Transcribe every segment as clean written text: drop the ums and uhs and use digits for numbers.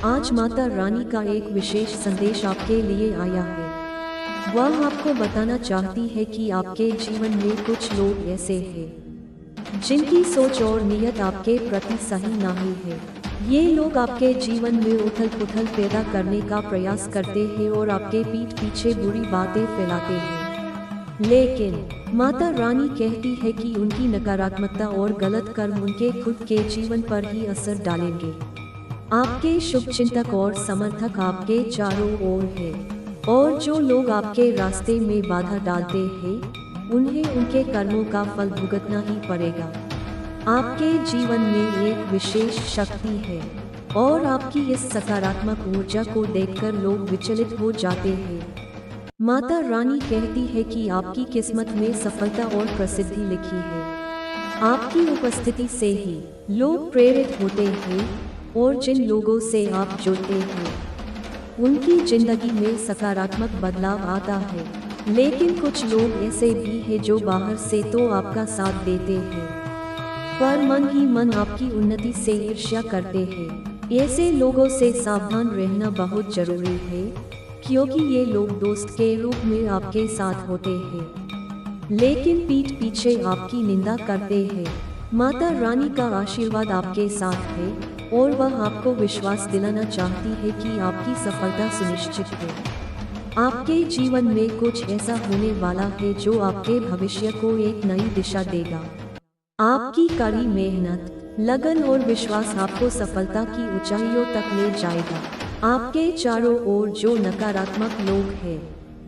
आज माता रानी का एक विशेष संदेश आपके लिए आया है। वह आपको बताना चाहती है कि आपके जीवन में कुछ लोग ऐसे हैं जिनकी सोच और नीयत आपके प्रति सही नहीं है। ये लोग आपके जीवन में उथल पुथल पैदा करने का प्रयास करते हैं और आपके पीठ पीछे बुरी बातें फैलाते हैं। लेकिन माता रानी कहती है कि उनकी नकारात्मकता और गलत कर्म उनके खुद के जीवन पर ही असर डालेंगे। आपके शुभचिंतक और समर्थक आपके चारों ओर हैं, और जो लोग आपके रास्ते में बाधा डालते हैं उन्हें उनके कर्मों का फल भुगतना ही पड़ेगा। आपके जीवन में एक विशेष शक्ति है और आपकी इस सकारात्मक ऊर्जा को देखकर लोग विचलित हो जाते हैं। माता रानी कहती है कि आपकी किस्मत में सफलता और प्रसिद्धि लिखी है। आपकी उपस्थिति से ही लोग प्रेरित होते हैं और जिन लोगों से आप जुड़ते हैं उनकी जिंदगी में सकारात्मक बदलाव आता है। लेकिन कुछ लोग ऐसे भी हैं जो बाहर से तो आपका साथ देते हैं पर मन ही मन आपकी उन्नति से ईर्ष्या करते हैं। ऐसे लोगों से सावधान रहना बहुत जरूरी है, क्योंकि ये लोग दोस्त के रूप में आपके साथ होते हैं लेकिन पीठ पीछे आपकी निंदा करते हैं। माता रानी का आशीर्वाद आपके साथ है और वह आपको विश्वास दिलाना चाहती है कि आपकी सफलता सुनिश्चित है। आपके जीवन में कुछ ऐसा होने वाला है जो आपके भविष्य को एक नई दिशा देगा। आपकी कड़ी मेहनत, लगन और विश्वास आपको सफलता की ऊंचाइयों तक ले जाएगा। आपके चारों ओर जो नकारात्मक लोग हैं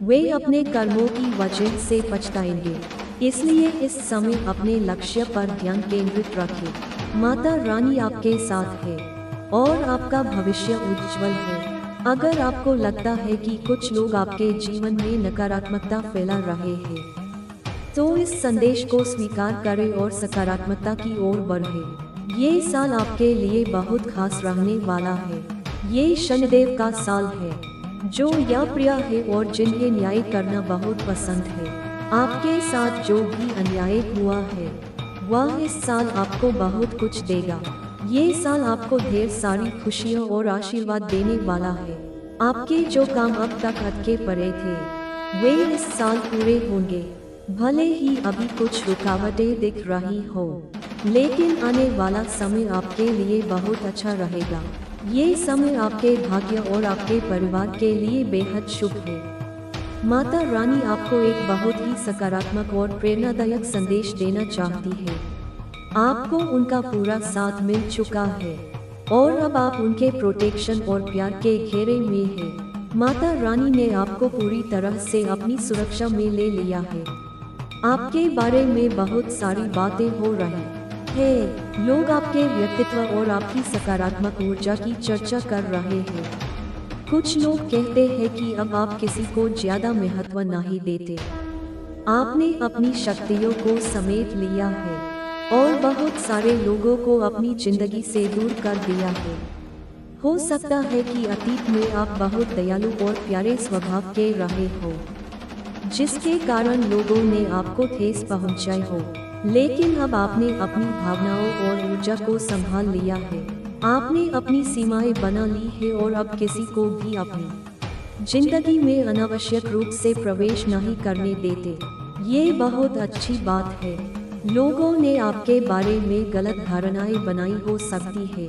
वे अपने कर्मों की वजह से पछताएंगे, इसलिए इस समय अपने लक्ष्य पर ध्यान केंद्रित रखें। माता रानी आपके साथ है और आपका भविष्य उज्जवल है। अगर आपको लगता है कि कुछ लोग आपके जीवन में नकारात्मकता फैला रहे हैं तो इस संदेश को स्वीकार करें और सकारात्मकता की ओर बढ़ें। ये साल आपके लिए बहुत खास रहने वाला है। ये शनिदेव का साल है जो या प्रिय है और जिन्हें न्याय करना बहुत पसंद है। आपके साथ जो भी अन्याय हुआ है वह इस साल आपको बहुत कुछ देगा। ये साल आपको ढेर सारी खुशियों और आशीर्वाद देने वाला है। आपके जो काम अब तक अटके पड़े थे वे इस साल पूरे होंगे। भले ही अभी कुछ रुकावटें दिख रही हो, लेकिन आने वाला समय आपके लिए बहुत अच्छा रहेगा। ये समय आपके भाग्य और आपके परिवार के लिए बेहद शुभ है। माता रानी आपको एक बहुत ही सकारात्मक और प्रेरणादायक संदेश देना चाहती है। आपको उनका पूरा साथ मिल चुका है और अब आप उनके प्रोटेक्शन और प्यार के घेरे में हैं। माता रानी ने आपको पूरी तरह से अपनी सुरक्षा में ले लिया है। आपके बारे में बहुत सारी बातें हो रही है। लोग आपके व्यक्तित्व और आपकी सकारात्मक ऊर्जा की चर्चा कर रहे हैं। कुछ लोग कहते हैं कि अब आप किसी को ज्यादा महत्व नहीं देते। आपने अपनी शक्तियों को समेट लिया है और बहुत सारे लोगों को अपनी जिंदगी से दूर कर दिया है। हो सकता है कि अतीत में आप बहुत दयालु और प्यारे स्वभाव के रहे हो, जिसके कारण लोगों ने आपको ठेस पहुंचाई हो। लेकिन अब आपने अपनी भावनाओं और ऊर्जा को संभाल लिया है। आपने अपनी सीमाएं बना ली है और अब किसी को भी अपनी जिंदगी में अनावश्यक रूप से प्रवेश नहीं करने देते। ये बहुत अच्छी बात है। लोगों ने आपके बारे में गलत धारणाएं बनाई हो सकती है।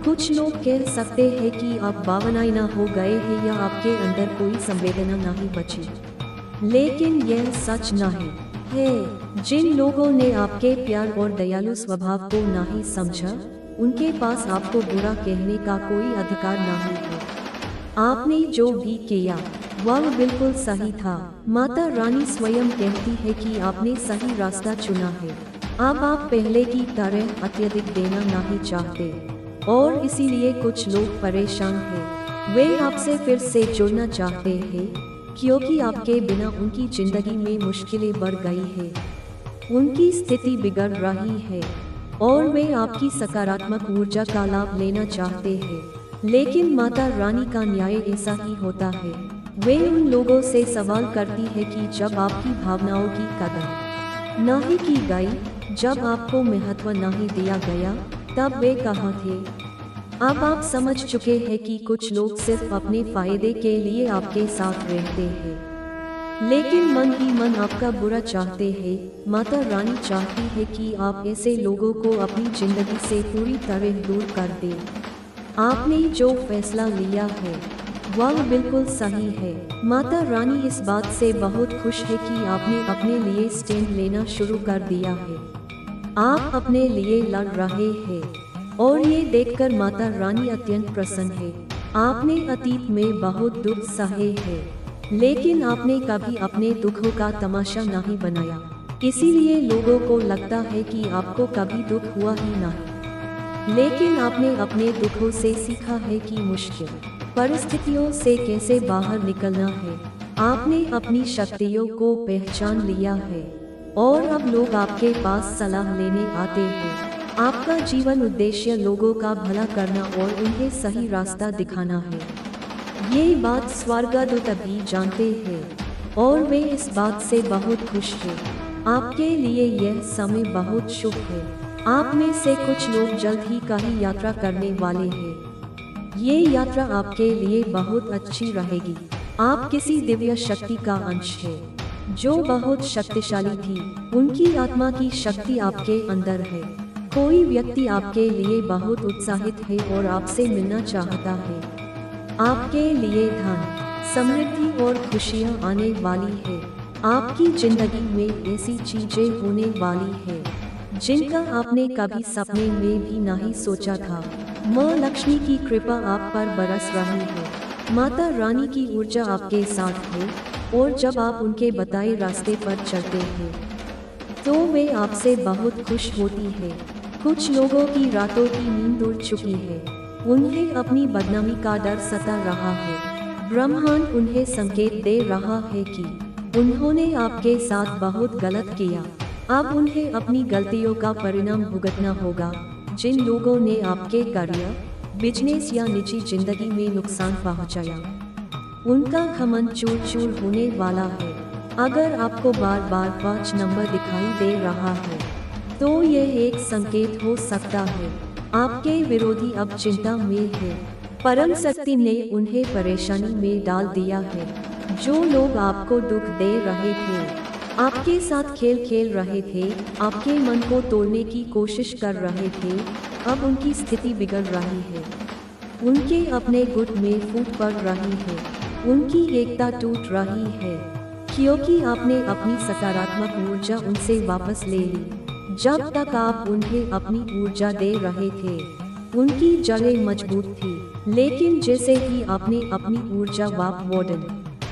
कुछ लोग कह सकते हैं कि आप भावनाएं हो गए हैं या आपके अंदर कोई संवेदना नहीं बची, लेकिन यह सच नहीं है। जिन लोगों ने आपके प्यार और दयालु स्वभाव को नहीं समझा उनके पास आपको बुरा कहने का कोई अधिकार नहीं है। आपने जो भी किया वह बिल्कुल सही था। माता रानी स्वयं कहती है कि आपने सही रास्ता चुना है। अब आप पहले की तरह अत्यधिक देना नहीं चाहते और इसीलिए कुछ लोग परेशान हैं। वे आपसे फिर से जुड़ना चाहते हैं क्योंकि आपके बिना उनकी जिंदगी में मुश्किलें बढ़ गई है। उनकी स्थिति बिगड़ रही है और वे आपकी सकारात्मक ऊर्जा का लाभ लेना चाहते हैं। लेकिन माता रानी का न्याय ऐसा ही होता है। वे उन लोगों से सवाल करती है कि जब आपकी भावनाओं की कदर नहीं की गई, जब आपको महत्व नहीं दिया गया, तब वे कहाँ थे। अब आप समझ चुके हैं कि कुछ लोग सिर्फ अपने फायदे के लिए आपके साथ रहते हैं, लेकिन मन ही मन आपका बुरा चाहते हैं। माता रानी चाहती है कि आप ऐसे लोगों को अपनी जिंदगी से पूरी तरह दूर कर दें। आपने जो फैसला लिया है वह बिल्कुल सही है। माता रानी इस बात से बहुत खुश है कि आपने अपने लिए स्टैंड लेना शुरू कर दिया है। आप अपने लिए लड़ रहे हैं और ये देखकर माता रानी अत्यंत प्रसन्न है। आपने अतीत में बहुत दुख सहे हैं, लेकिन आपने कभी अपने दुखों का तमाशा नहीं बनाया, इसीलिए लोगों को लगता है कि आपको कभी दुख हुआ ही नहीं। लेकिन आपने अपने दुखों से सीखा है कि मुश्किल परिस्थितियों से कैसे बाहर निकलना है। आपने अपनी शक्तियों को पहचान लिया है और अब लोग आपके पास सलाह लेने आते हैं। आपका जीवन उद्देश्य लोगों का भला करना और उन्हें सही रास्ता दिखाना है। ये बात स्वर्गदूत भी जानते हैं और वे इस बात से बहुत खुश हैं। आपके लिए यह समय बहुत शुभ है। आप में से कुछ लोग जल्द ही कहीं यात्रा करने वाले हैं। ये यात्रा आपके लिए बहुत अच्छी रहेगी। आप किसी दिव्य शक्ति का अंश है जो बहुत शक्तिशाली थी। उनकी आत्मा की शक्ति आपके अंदर है। कोई व्यक्ति आपके लिए बहुत उत्साहित है और आपसे मिलना चाहता है। आपके लिए धन, समृद्धि और खुशियां आने वाली है। आपकी जिंदगी में ऐसी चीजें होने वाली है जिनका आपने कभी सपने में भी नहीं सोचा था। माँ लक्ष्मी की कृपा आप पर बरस रही है। माता रानी की ऊर्जा आपके साथ है और जब आप उनके बताए रास्ते पर चलते हैं तो वे आपसे बहुत खुश होती है। कुछ लोगों की रातों की नींद उड़ चुकी है। उन्हें अपनी बदनामी का डर सता रहा है। ब्रह्मांड उन्हें संकेत दे रहा है कि उन्होंने आपके साथ बहुत गलत किया। अब उन्हें अपनी गलतियों का परिणाम भुगतना होगा। जिन लोगों ने आपके करियर, बिजनेस या निजी जिंदगी में नुकसान पहुंचाया, उनका घमंड चूर चूर होने वाला है। अगर आपको बार बार 5 नंबर दिखाई दे रहा है तो यह एक संकेत हो सकता है आपके विरोधी अब चिंता में है। परम शक्ति ने उन्हें परेशानी में डाल दिया है। जो लोग आपको दुख दे रहे थे, आपके साथ खेल खेल रहे थे, आपके मन को तोड़ने की कोशिश कर रहे थे, अब उनकी स्थिति बिगड़ रही है। उनके अपने गुट में फूट पड़ रही है। उनकी एकता टूट रही है क्योंकि आपने अपनी सकारात्मक ऊर्जा उनसे वापस ले ली। जब तक आप उन्हें अपनी ऊर्जा दे रहे थे, उनकी जड़ें मजबूत थी, लेकिन जैसे ही आपने अपनी ऊर्जा वापस,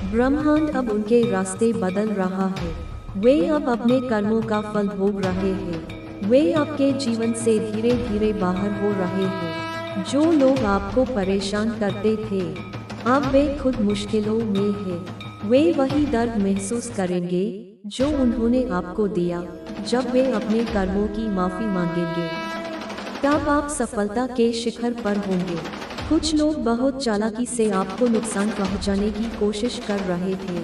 ब्रह्मांड अब उनके रास्ते बदल रहा है। वे अब अपने कर्मों का फल भोग रहे हैं। वे आपके जीवन से धीरे धीरे बाहर हो रहे हैं। जो लोग आपको परेशान करते थे, अब वे खुद मुश्किलों में हैं। वे वही दर्द महसूस करेंगे जो उन्होंने आपको दिया। जब वे अपने कर्मों की माफी मांगेंगे, तब आप सफलता के शिखर पर होंगे। कुछ लोग बहुत चालाकी से आपको नुकसान पहुंचाने की कोशिश कर रहे थे,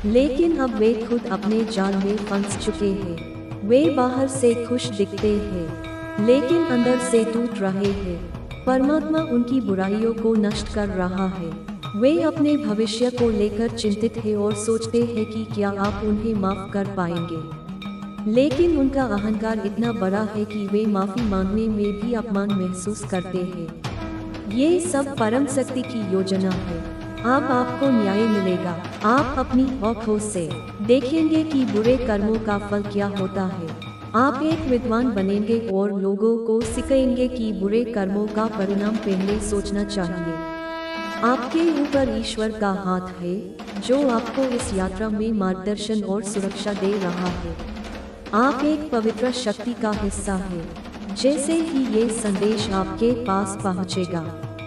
लेकिन अब वे खुद अपने जाल में फंस चुके हैं। वे बाहर से खुश दिखते हैं, लेकिन अंदर से टूट रहे हैं। परमात्मा उनकी बुराइयों को नष्ट कर रहा है। वे अपने भविष्य को लेकर चिंतित हैं और सोचते हैं कि क्या आप उन्हें माफ कर पाएंगे, लेकिन उनका अहंकार इतना बड़ा है कि वे माफी मांगने में भी अपमान महसूस करते हैं। ये सब परम शक्ति की योजना है। अब आपको न्याय मिलेगा। आप अपनी आँखों से देखेंगे कि बुरे कर्मों का फल क्या होता है। आप एक विद्वान बनेंगे और लोगों को सिखाएंगे कि बुरे कर्मों का परिणाम पहले सोचना चाहिए। आपके ऊपर ईश्वर का हाथ है जो आपको इस यात्रा में मार्गदर्शन और सुरक्षा दे रहा है। आप एक पवित्र शक्ति का हिस्सा हैं। जैसे ही ये संदेश आपके पास पहुंचेगा,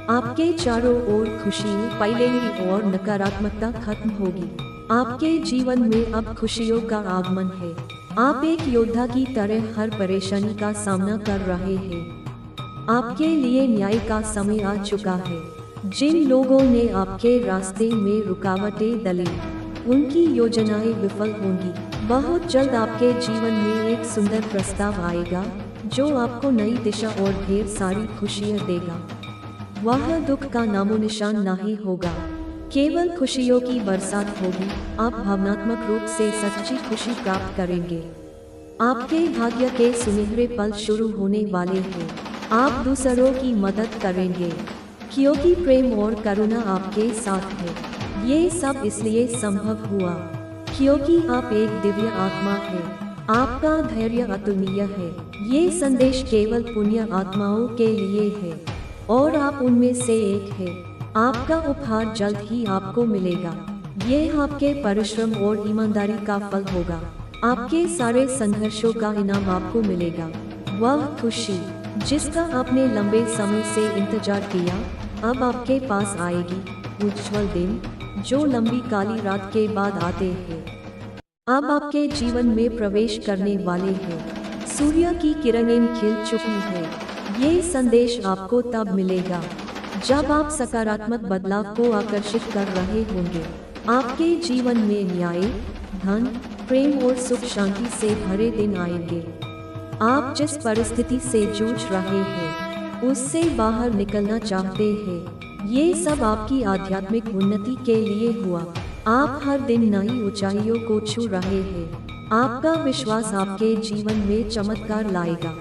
आपके चारों ओर खुशी फैलेगी और नकारात्मकता खत्म होगी। आपके जीवन में अब खुशियों का आगमन है। आप एक योद्धा की तरह हर परेशानी का सामना कर रहे हैं। आपके लिए न्याय का समय आ चुका है। जिन लोगों ने आपके रास्ते में रुकावटें डाली, उनकी योजनाएं विफल होंगी। बहुत जल्द आपके जीवन में एक सुंदर प्रस्ताव आएगा जो आपको नई दिशा और ढेर सारी खुशियां देगा। वहाँ दुख का नामो निशान नहीं होगा, केवल खुशियों की बरसात होगी। आप भावनात्मक रूप से सच्ची खुशी प्राप्त करेंगे। आपके भाग्य के सुनहरे पल शुरू होने वाले हैं। आप दूसरों की मदद करेंगे, क्योंकि प्रेम और करुणा आपके साथ है। ये सब इसलिए संभव हुआ क्योंकि आप एक दिव्य आत्मा है। आपका धैर्य अतुलनीय है। ये संदेश केवल पुण्य आत्माओं के लिए है और आप उनमें से एक है। आपका उपहार जल्द ही आपको मिलेगा। ये आपके परिश्रम और ईमानदारी का फल होगा। आपके सारे संघर्षों का इनाम आपको मिलेगा। वह खुशी जिसका आपने लंबे समय से इंतजार किया अब आपके पास आएगी। उज्ज्वल दिन जो लंबी काली रात के बाद आते हैं अब आपके जीवन में प्रवेश करने वाले हैं। सूर्य की किरणें खिल चुकी है। ये संदेश आपको तब मिलेगा जब आप सकारात्मक बदलाव को आकर्षित कर रहे होंगे। आपके जीवन में न्याय, धन, प्रेम और सुख शांति से भरे दिन आएंगे। आप जिस परिस्थिति से जूझ रहे हैं उससे बाहर निकलना चाहते हैं। ये सब आपकी आध्यात्मिक उन्नति के लिए हुआ। आप हर दिन नई ऊंचाइयों को छू रहे हैं। आपका विश्वास आपके जीवन में चमत्कार लाएगा।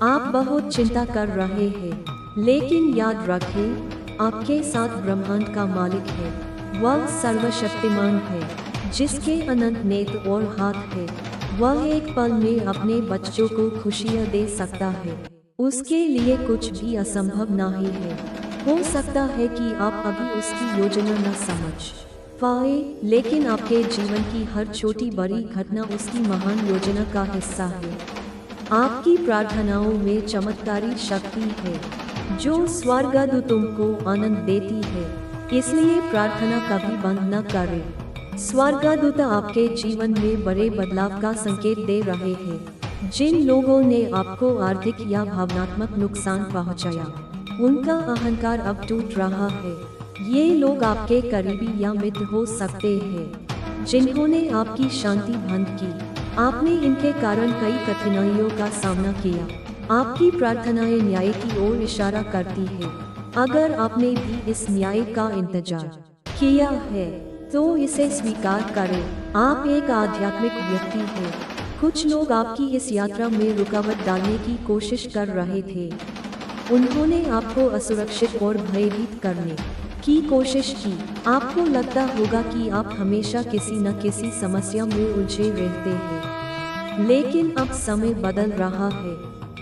आप बहुत चिंता कर रहे हैं, लेकिन याद रखें आपके साथ ब्रह्मांड का मालिक है। वह सर्वशक्तिमान है, जिसके अनंत नेत्र और हाथ है। वह एक पल में अपने बच्चों को खुशियाँ दे सकता है। उसके लिए कुछ भी असंभव नहीं है। हो सकता है कि आप अभी उसकी योजना न समझ पाए, लेकिन आपके जीवन की हर छोटी बड़ी घटना उसकी महान योजना का हिस्सा है। आपकी प्रार्थनाओं में चमत्कारी शक्ति है जो स्वर्गदूतों को आनंद देती है। इसलिए प्रार्थना कभी बंद न करें। स्वर्गदूत आपके जीवन में बड़े बदलाव का संकेत दे रहे हैं। जिन लोगों ने आपको आर्थिक या भावनात्मक नुकसान पहुंचाया, उनका अहंकार अब टूट रहा है। ये लोग आपके करीबी या मित्र हो सकते हैं जिन्होंने आपकी शांति भंग की। आपने इनके कारण कई कठिनाइयों का सामना किया। आपकी प्रार्थनाएं न्याय की ओर इशारा करती है। अगर आपने भी इस न्याय का इंतजार किया है तो इसे स्वीकार करें। आप एक आध्यात्मिक व्यक्ति हैं। कुछ लोग आपकी इस यात्रा में रुकावट डालने की कोशिश कर रहे थे। उन्होंने आपको असुरक्षित और भयभीत करने की कोशिश की। आपको लगता होगा कि आप हमेशा किसी न किसी समस्या में उलझे रहते हैं, लेकिन अब समय बदल रहा है।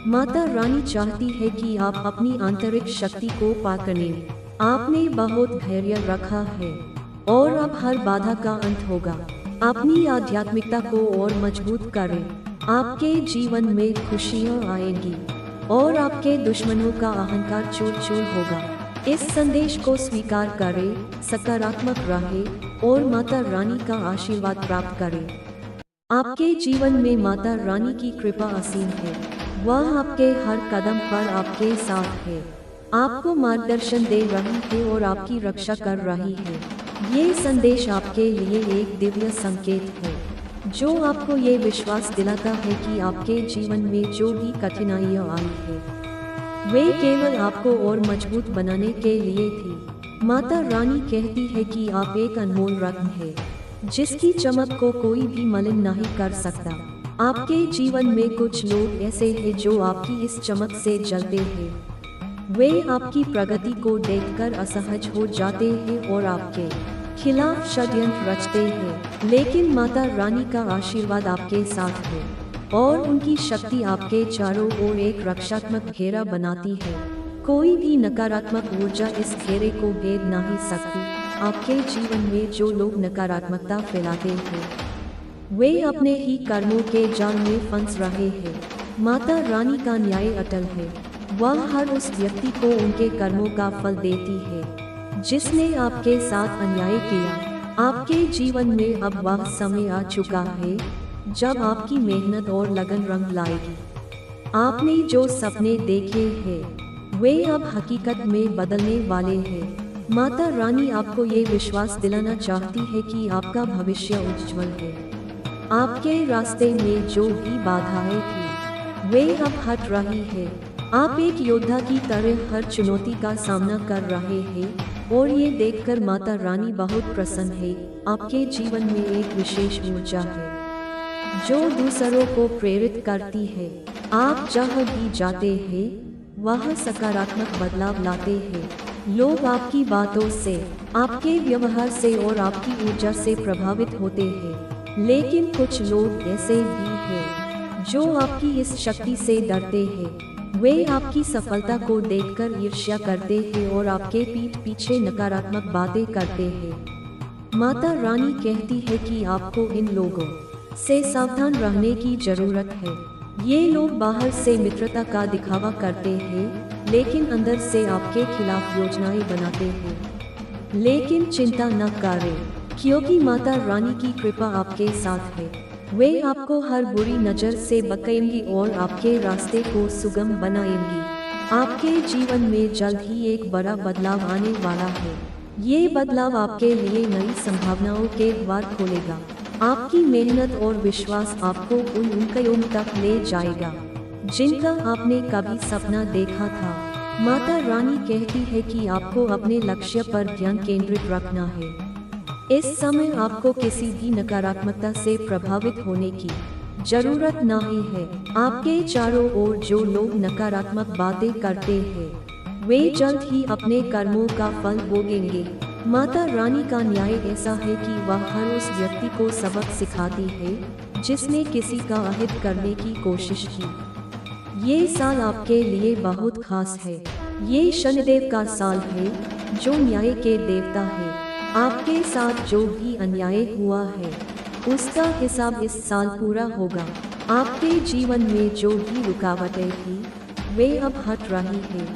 माता रानी चाहती है कि आप अपनी आंतरिक शक्ति को पाकने। आपने बहुत धैर्य रखा है और अब हर बाधा का अंत होगा। अपनी आध्यात्मिकता को और मजबूत करें। आपके जीवन में खुशियाँ आएंगी और आपके दुश्मनों का अहंकार चूर-चूर होगा। इस संदेश को स्वीकार करें, सकारात्मक रहें और माता रानी का आशीर्वाद प्राप्त करें। आपके जीवन में माता रानी की कृपा असीम है। वह आपके हर कदम पर आपके साथ है, आपको मार्गदर्शन दे रही है और आपकी रक्षा कर रही है। ये संदेश आपके लिए एक दिव्य संकेत है जो आपको ये विश्वास दिलाता है कि आपके जीवन में जो भी कठिनाइयाँ आई है वे केवल आपको और मजबूत बनाने के लिए थी। माता रानी कहती है कि आप एक अनमोल रत्न है जिसकी चमक को कोई भी मलिन नहीं कर सकता। आपके जीवन में कुछ लोग ऐसे हैं जो आपकी इस चमक से जलते हैं। वे आपकी प्रगति को देखकर असहज हो जाते हैं और आपके खिलाफ षड्यंत्र रचते हैं, लेकिन माता रानी का आशीर्वाद आपके साथ है और उनकी शक्ति आपके चारों ओर एक रक्षात्मक घेरा बनाती है। कोई भी नकारात्मक ऊर्जा इस घेरे को भेद नहीं सकती। आपके जीवन में जो लोग नकारात्मकता फैलाते हैं वे अपने ही कर्मों के जाल में फंस रहे हैं। माता रानी का न्याय अटल है। वह हर उस व्यक्ति को उनके कर्मों का फल देती है जिसने आपके साथ अन्याय किया। आपके जीवन में अब वह समय आ चुका है जब आपकी मेहनत और लगन रंग लाएगी। आपने जो सपने देखे हैं वे अब हकीकत में बदलने वाले हैं। माता रानी आपको ये विश्वास दिलाना चाहती है कि आपका भविष्य उज्जवल है। आपके रास्ते में जो भी बाधाएं थी वे अब हट रही है। आप एक योद्धा की तरह हर चुनौती का सामना कर रहे हैं और ये देखकर माता रानी बहुत प्रसन्न है। आपके जीवन में एक विशेष ऊर्जा है जो दूसरों को प्रेरित करती है। आप जहाँ भी जाते हैं वहाँ सकारात्मक बदलाव लाते हैं। लोग आपकी बातों से, आपके व्यवहार से और आपकी ऊर्जा से प्रभावित होते हैं। लेकिन कुछ लोग ऐसे भी हैं जो आपकी इस शक्ति से डरते हैं। वे आपकी सफलता को देखकर ईर्ष्या करते हैं और आपके पीठ पीछे नकारात्मक बातें करते हैं। माता रानी कहती है कि आपको इन लोगों से सावधान रहने की जरूरत है। ये लोग बाहर से मित्रता का दिखावा करते हैं लेकिन अंदर से आपके खिलाफ योजनाएं बनाते हैं। लेकिन चिंता न करें क्योंकि माता रानी की कृपा आपके साथ है। वे आपको हर बुरी नज़र से बचाएंगी और आपके रास्ते को सुगम बनाएंगी। आपके जीवन में जल्द ही एक बड़ा बदलाव आने वाला है। ये बदलाव आपके लिए नई संभावनाओं के द्वार खोलेगा। आपकी मेहनत और विश्वास आपको उन ऊंचाइयों तक ले जाएगा जिनका आपने कभी सपना देखा था। माता रानी कहती है कि आपको अपने लक्ष्य पर ध्यान केंद्रित रखना है। इस समय आपको किसी भी नकारात्मकता से प्रभावित होने की जरूरत नहीं है। आपके चारों ओर जो लोग नकारात्मक बातें करते हैं वे जल्द ही अपने कर्मों का फल भोगेंगे। माता रानी का न्याय ऐसा है कि वह हर उस व्यक्ति को सबक सिखाती है जिसने किसी का अहित करने की कोशिश की। ये साल आपके लिए बहुत खास है। ये शनिदेव का साल है जो न्याय के देवता है। आपके साथ जो भी अन्याय हुआ है उसका हिसाब इस साल पूरा होगा। आपके जीवन में जो भी रुकावटें थी वे अब हट रही हैं।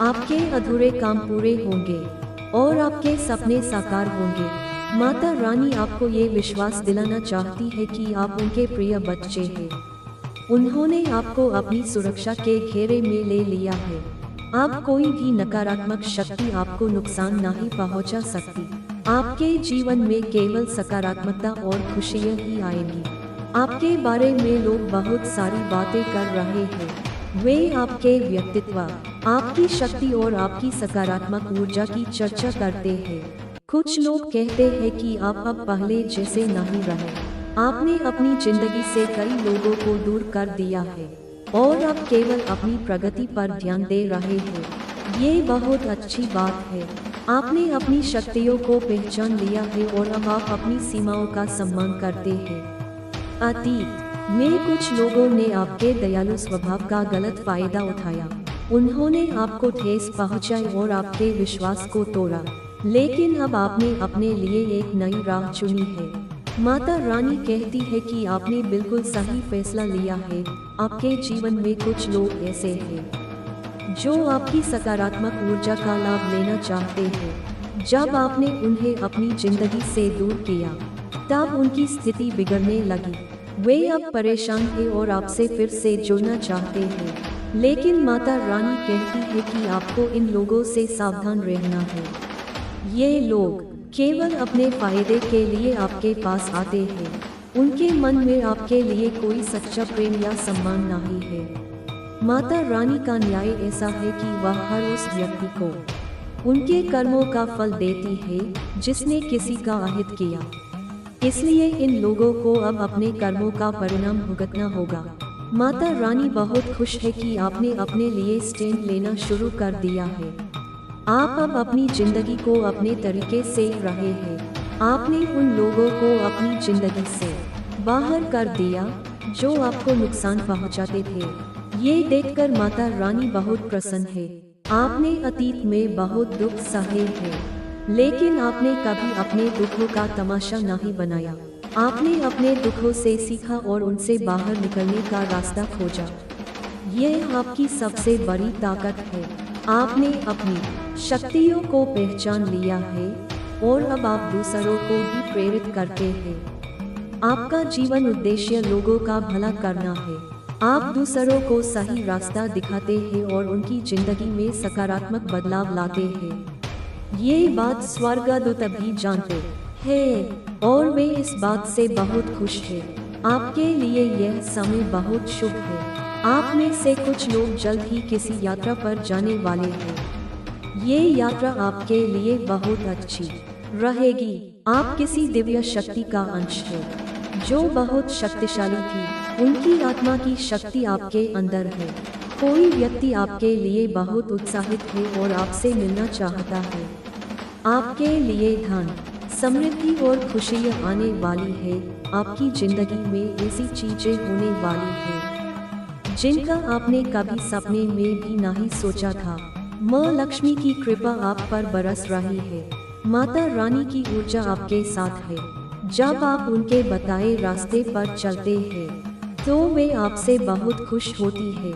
आपके अधूरे काम पूरे होंगे और आपके सपने साकार होंगे। माता रानी आपको ये विश्वास दिलाना चाहती है कि आप उनके प्रिय बच्चे हैं। उन्होंने आपको अपनी सुरक्षा के घेरे में ले लिया है। अब कोई भी नकारात्मक शक्ति आपको नुकसान नहीं पहुंचा सकती। आपके जीवन में केवल सकारात्मकता और खुशियाँ ही आएंगी। आपके बारे में लोग बहुत सारी बातें कर रहे हैं। वे आपके व्यक्तित्व, आपकी शक्ति और आपकी सकारात्मक ऊर्जा की चर्चा करते हैं। कुछ लोग कहते हैं कि आप अब पहले जैसे नहीं रहे। आपने अपनी जिंदगी से कई लोगों को दूर कर दिया है और अब केवल अपनी प्रगति पर ध्यान दे रहे हैं। ये बहुत अच्छी बात है। आपने अपनी शक्तियों को पहचान लिया है और अब आप अपनी सीमाओं का सम्मान करते हैं। अतीत में कुछ लोगों ने आपके दयालु स्वभाव का गलत फायदा उठाया। उन्होंने आपको ठेस पहुंचाई और आपके विश्वास को तोड़ा। लेकिन अब आपने अपने लिए एक नई राह चुनी है। माता रानी कहती है कि आपने बिल्कुल सही फैसला लिया है। आपके जीवन में कुछ लोग ऐसे हैं जो आपकी सकारात्मक ऊर्जा का लाभ लेना चाहते हैं। जब आपने उन्हें अपनी जिंदगी से दूर किया तब उनकी स्थिति बिगड़ने लगी। वे अब परेशान हैं और आपसे फिर से जुड़ना चाहते हैं। लेकिन माता रानी कहती है कि आपको इन लोगों से सावधान रहना है। ये लोग केवल अपने फायदे के लिए आपके पास आते हैं। उनके मन में आपके लिए कोई सच्चा प्रेम या सम्मान नहीं है। माता रानी का न्याय ऐसा है कि वह हर उस व्यक्ति को उनके कर्मों का फल देती है जिसने किसी का अहित किया। इसलिए इन लोगों को अब अपने कर्मों का परिणाम भुगतना होगा। माता रानी बहुत खुश है कि आपने अपने लिए स्टैंड लेना शुरू कर दिया है। आप अब अपनी जिंदगी को अपने तरीके से रहे हैं। आपने उन लोगों को अपनी जिंदगी से बाहर कर दिया जो आपको नुकसान पहुंचाते थे। ये देखकर माता रानी बहुत प्रसन्न है। आपने अतीत में बहुत दुख सहे हैं, लेकिन आपने कभी अपने दुखों का तमाशा नहीं बनाया। आपने अपने दुखों से सीखा और उनसे बाहर निकलने का रास्ता खोजा। यह आपकी सबसे बड़ी ताकत है। आपने अपनी शक्तियों को पहचान लिया है और अब आप दूसरों को भी प्रेरित करते हैं। आपका जीवन उद्देश्य लोगों का भला करना है। आप दूसरों को सही रास्ता दिखाते हैं और उनकी जिंदगी में सकारात्मक बदलाव लाते हैं। ये बात स्वर्गदूत भी जानते हैं और वे इस बात से बहुत खुश हैं। आपके लिए यह समय बहुत शुभ है। आप में से कुछ लोग जल्द ही किसी यात्रा पर जाने वाले हैं। ये यात्रा आपके लिए बहुत अच्छी रहेगी। आप किसी दिव्य शक्ति का अंश है जो बहुत शक्तिशाली थी। उनकी आत्मा की शक्ति आपके अंदर है। कोई व्यक्ति आपके लिए बहुत उत्साहित है और आपसे मिलना चाहता है। आपके लिए धन, समृद्धि और खुशियाँ आने वाली है। आपकी जिंदगी में ऐसी चीजें होने वाली है जिनका आपने कभी सपने में भी नहीं सोचा था। माँ लक्ष्मी की कृपा आप पर बरस रही है। माता रानी की ऊर्जा आपके साथ है। जब आप उनके बताए रास्ते पर चलते हैं तो वे आपसे बहुत खुश होती है।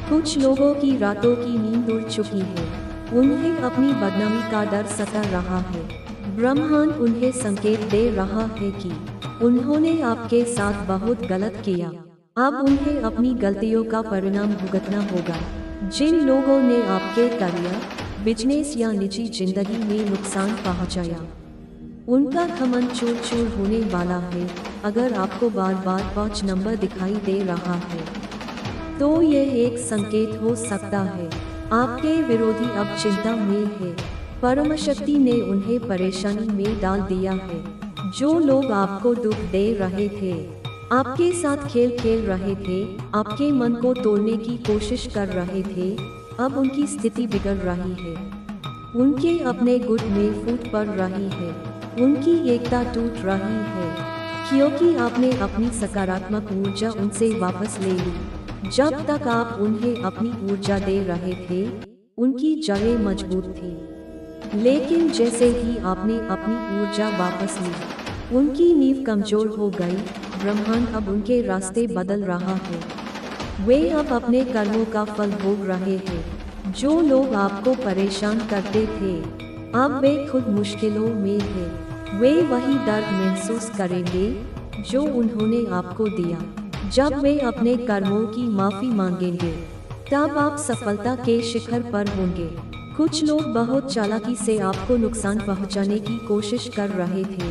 कुछ लोगों की रातों की नींद उड़ चुकी है। उन्हें अपनी बदनामी का डर सता रहा है। ब्रह्मांड उन्हें संकेत दे रहा है कि उन्होंने आपके साथ बहुत गलत किया। अब उन्हें अपनी गलतियों का परिणाम भुगतना होगा। जिन लोगों ने आपके करियर, बिजनेस या निजी जिंदगी में नुकसान पहुंचाया, उनका घमंड चूर चूर होने वाला है। अगर आपको बार बार 5 नंबर दिखाई दे रहा है तो यह एक संकेत हो सकता है आपके विरोधी अब चिंता में है। परम शक्ति ने उन्हें परेशानी में डाल दिया है। जो लोग आपको दुख दे रहे थे, आपके साथ खेल खेल रहे थे, आपके मन को तोड़ने की कोशिश कर रहे थे, अब उनकी स्थिति बिगड़ रही है। उनके अपने गुट में फूट पड़ रही है। उनकी एकता टूट रही है क्योंकि आपने अपनी सकारात्मक ऊर्जा उनसे वापस ले ली। जब तक आप उन्हें अपनी ऊर्जा दे रहे थे, उनकी जड़ें मजबूत थी। लेकिन जैसे ही आपने अपनी ऊर्जा वापस ली, उनकी नींव कमजोर हो गई। ब्रह्मांड अब उनके रास्ते बदल रहा है। वे अब अपने कर्मों का फल भोग रहे हैं। जो लोग आपको परेशान करते थे, अब वे खुद मुश्किलों में हैं। वे वही दर्द महसूस करेंगे जो उन्होंने आपको दिया। जब वे अपने कर्मों की माफी मांगेंगे, तब आप सफलता के शिखर पर होंगे। कुछ लोग बहुत चालाकी से आपको नुकसान पहुंचाने की कोशिश कर रहे थे,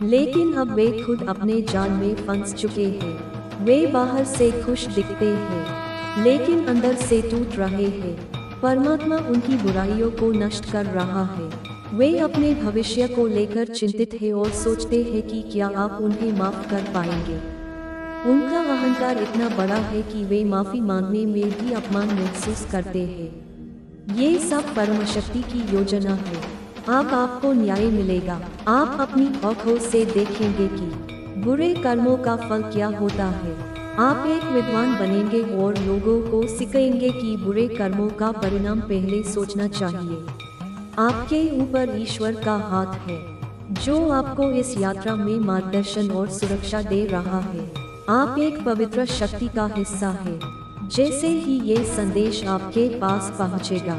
लेकिन अब वे खुद अपने जाल में फंस चुके हैं। वे बाहर से खुश दिखते हैं, लेकिन अंदर से टूट रहे हैं। परमात्मा उनकी बुराइयों को नष्ट कर रहा है। वे अपने भविष्य को लेकर चिंतित हैं और सोचते हैं कि क्या आप उन्हें माफ कर पाएंगे। उनका अहंकार इतना बड़ा है कि वे माफी मांगने में भी अपमान महसूस करते हैं। ये सब परम शक्ति की योजना है। अब आपको न्याय मिलेगा। आप अपनी आँखों से देखेंगे कि बुरे कर्मों का फल क्या होता है। आप एक विद्वान बनेंगे और लोगों को सिखाएंगे कि बुरे कर्मों का परिणाम पहले सोचना चाहिए। आपके ऊपर ईश्वर का हाथ है जो आपको इस यात्रा में मार्गदर्शन और सुरक्षा दे रहा है। आप एक पवित्र शक्ति का हिस्सा है। जैसे ही ये संदेश आपके पास पहुंचेगा,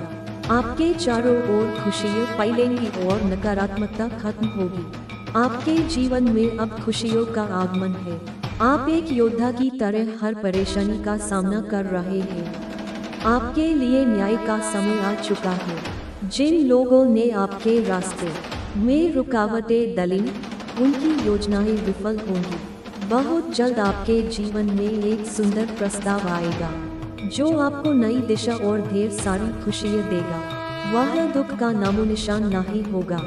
आपके चारों ओर खुशियाँ फैलेंगी और नकारात्मकता खत्म होगी। आपके जीवन में अब खुशियों का आगमन है। आप एक योद्धा की तरह हर परेशानी का सामना कर रहे हैं। आपके लिए न्याय का समय आ चुका है। जिन लोगों ने आपके रास्ते में रुकावटें डाली, उनकी योजनाएं विफल होंगी। बहुत जल्द आपके जीवन में एक सुंदर प्रस्ताव आएगा जो आपको नई दिशा और ढेर सारी खुशियाँ देगा। वह दुख का नामो निशान नहीं होगा,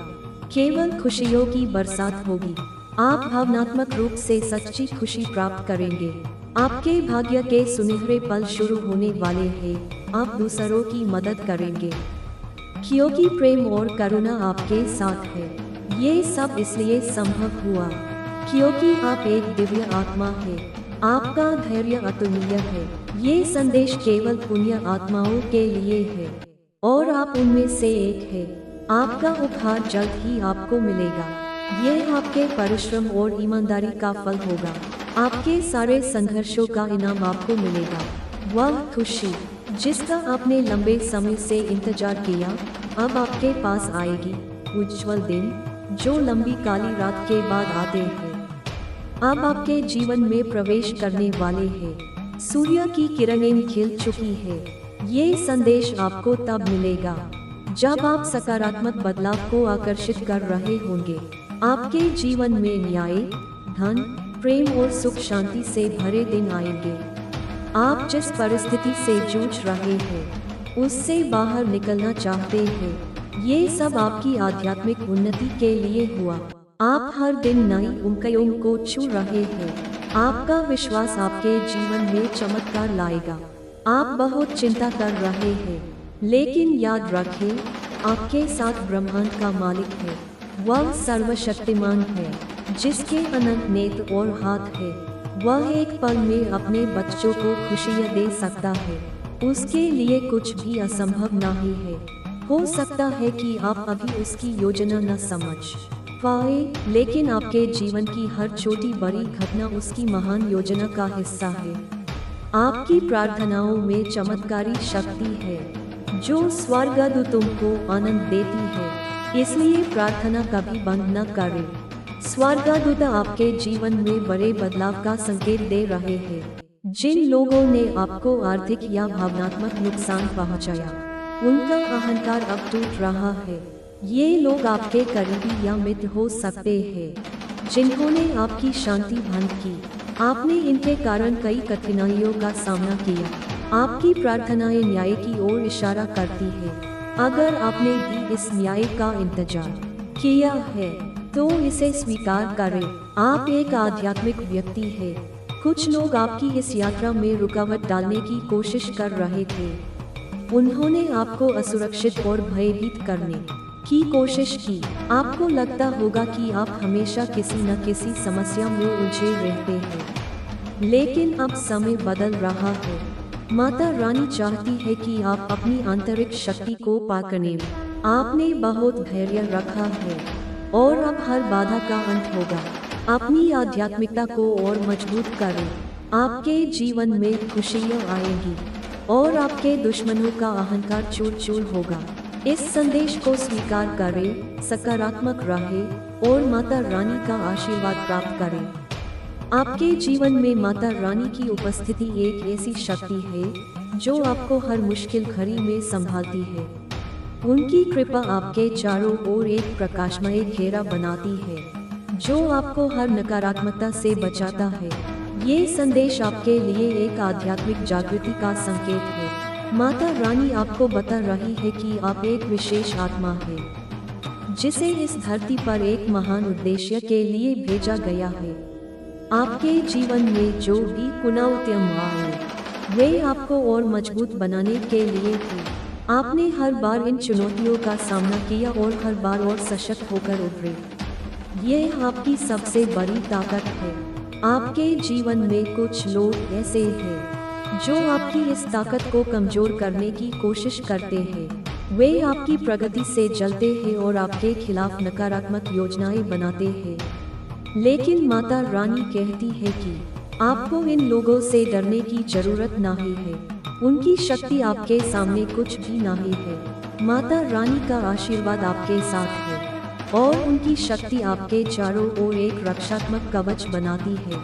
केवल खुशियों की बरसात होगी। आप भावनात्मक रूप से सच्ची खुशी प्राप्त करेंगे। आपके भाग्य के सुनहरे पल शुरू होने वाले हैं। आप दूसरों की मदद करेंगे क्योंकि प्रेम और करुणा आपके साथ है। ये सब इसलिए संभव हुआ क्योंकि आप एक दिव्य आत्मा है। आपका धैर्य अतुलनीय है। ये संदेश केवल पुण्य आत्माओं के लिए है और आप उनमें से एक है। आपका उपहार जल्द ही आपको मिलेगा। यह आपके परिश्रम और ईमानदारी का फल होगा। आपके सारे संघर्षों का इनाम आपको मिलेगा। वह खुशी जिसका आपने लंबे समय से इंतजार किया, अब आपके पास आएगी। उज्जवल दिन जो लंबी काली रात के बाद आते हैं, अब आपके जीवन में प्रवेश करने वाले हैं। सूर्य की किरणें खिल चुकी है। ये संदेश आपको तब मिलेगा जब आप सकारात्मक बदलाव को आकर्षित कर रहे होंगे। आपके जीवन में न्याय, धन, प्रेम और सुख शांति से भरे दिन आएंगे। आप जिस परिस्थिति से जूझ रहे हैं उससे बाहर निकलना चाहते हैं। ये सब आपकी आध्यात्मिक उन्नति के लिए हुआ। आप हर दिन नई ऊंचाइयों को छू रहे हैं। आपका विश्वास आपके जीवन में चमत्कार लाएगा। आप बहुत चिंता कर रहे हैं, लेकिन याद रखें, आपके साथ ब्रह्मांड का मालिक है। वह सर्वशक्तिमान है, जिसके अनंत नेत्र और हाथ है। वह एक पल में अपने बच्चों को खुशियाँ दे सकता है। उसके लिए कुछ भी असंभव नहीं है। हो सकता है कि आप अभी उसकी योजना न समझ पाए, लेकिन आपके जीवन की हर छोटी बड़ी घटना उसकी महान योजना का हिस्सा है। आपकी प्रार्थनाओं में चमत्कारी शक्ति है, जो स्वर्गदूतों को आनंद देती है। इसलिए प्रार्थना कभी बंद न करें। स्वर्गदूत आपके जीवन में बड़े बदलाव का संकेत दे रहे हैं। जिन लोगों ने आपको आर्थिक या भावनात्मक नुकसान पहुंचाया, उनका अहंकार अब टूट रहा है। ये लोग आपके करीबी या मित्र हो सकते हैं, जिन्होंने आपकी शांति भंग की। आपने इनके कारण कई कठिनाइयों का सामना किया। आपकी प्रार्थनाएं न्याय की ओर इशारा करती है। अगर आपने भी इस न्याय का इंतजार किया है, तो इसे स्वीकार करें। आप एक आध्यात्मिक व्यक्ति हैं। कुछ लोग आपकी इस यात्रा में रुकावट डालने की कोशिश कर रहे थे। उन्होंने आपको असुरक्षित और भयभीत करने की कोशिश की। आपको लगता होगा कि आप हमेशा किसी न किसी समस्या में उलझे रहते हैं, लेकिन अब समय बदल रहा है। माता रानी चाहती है कि आप अपनी आंतरिक शक्ति को पाकने। आपने बहुत धैर्य रखा है और अब हर बाधा का अंत होगा। अपनी आध्यात्मिकता को और मजबूत करें। आपके जीवन में खुशियाँ आएंगी और आपके दुश्मनों का अहंकार चूर चूर होगा। इस संदेश को स्वीकार करें, सकारात्मक रहें और माता रानी का आशीर्वाद प्राप्त करें। आपके जीवन में माता रानी की उपस्थिति एक ऐसी शक्ति है जो आपको हर मुश्किल घड़ी में संभालती है। उनकी कृपा आपके चारों ओर एक प्रकाशमय घेरा बनाती है, जो आपको हर नकारात्मकता से बचाता है। ये संदेश आपके लिए एक आध्यात्मिक जागृति का संकेत है। माता रानी आपको बता रही है कि आप एक विशेष आत्मा है, जिसे इस धरती पर एक महान उद्देश्य के लिए भेजा गया है। आपके जीवन में जो भी चुनौतियां आए, वे आपको और मजबूत बनाने के लिए थे। आपने हर बार इन चुनौतियों का सामना किया और हर बार और सशक्त होकर उभरे। यह आपकी सबसे बड़ी ताकत है। आपके जीवन में कुछ लोग ऐसे हैं जो आपकी इस ताकत को कमजोर करने की कोशिश करते हैं। वे आपकी प्रगति से जलते हैं और आपके खिलाफ नकारात्मक योजनाएं बनाते हैं। लेकिन माता रानी कहती है कि आपको इन लोगों से डरने की जरूरत नहीं है। उनकी शक्ति आपके सामने कुछ भी नहीं है। माता रानी का आशीर्वाद आपके साथ है और उनकी शक्ति आपके चारों ओर एक रक्षात्मक कवच बनाती है।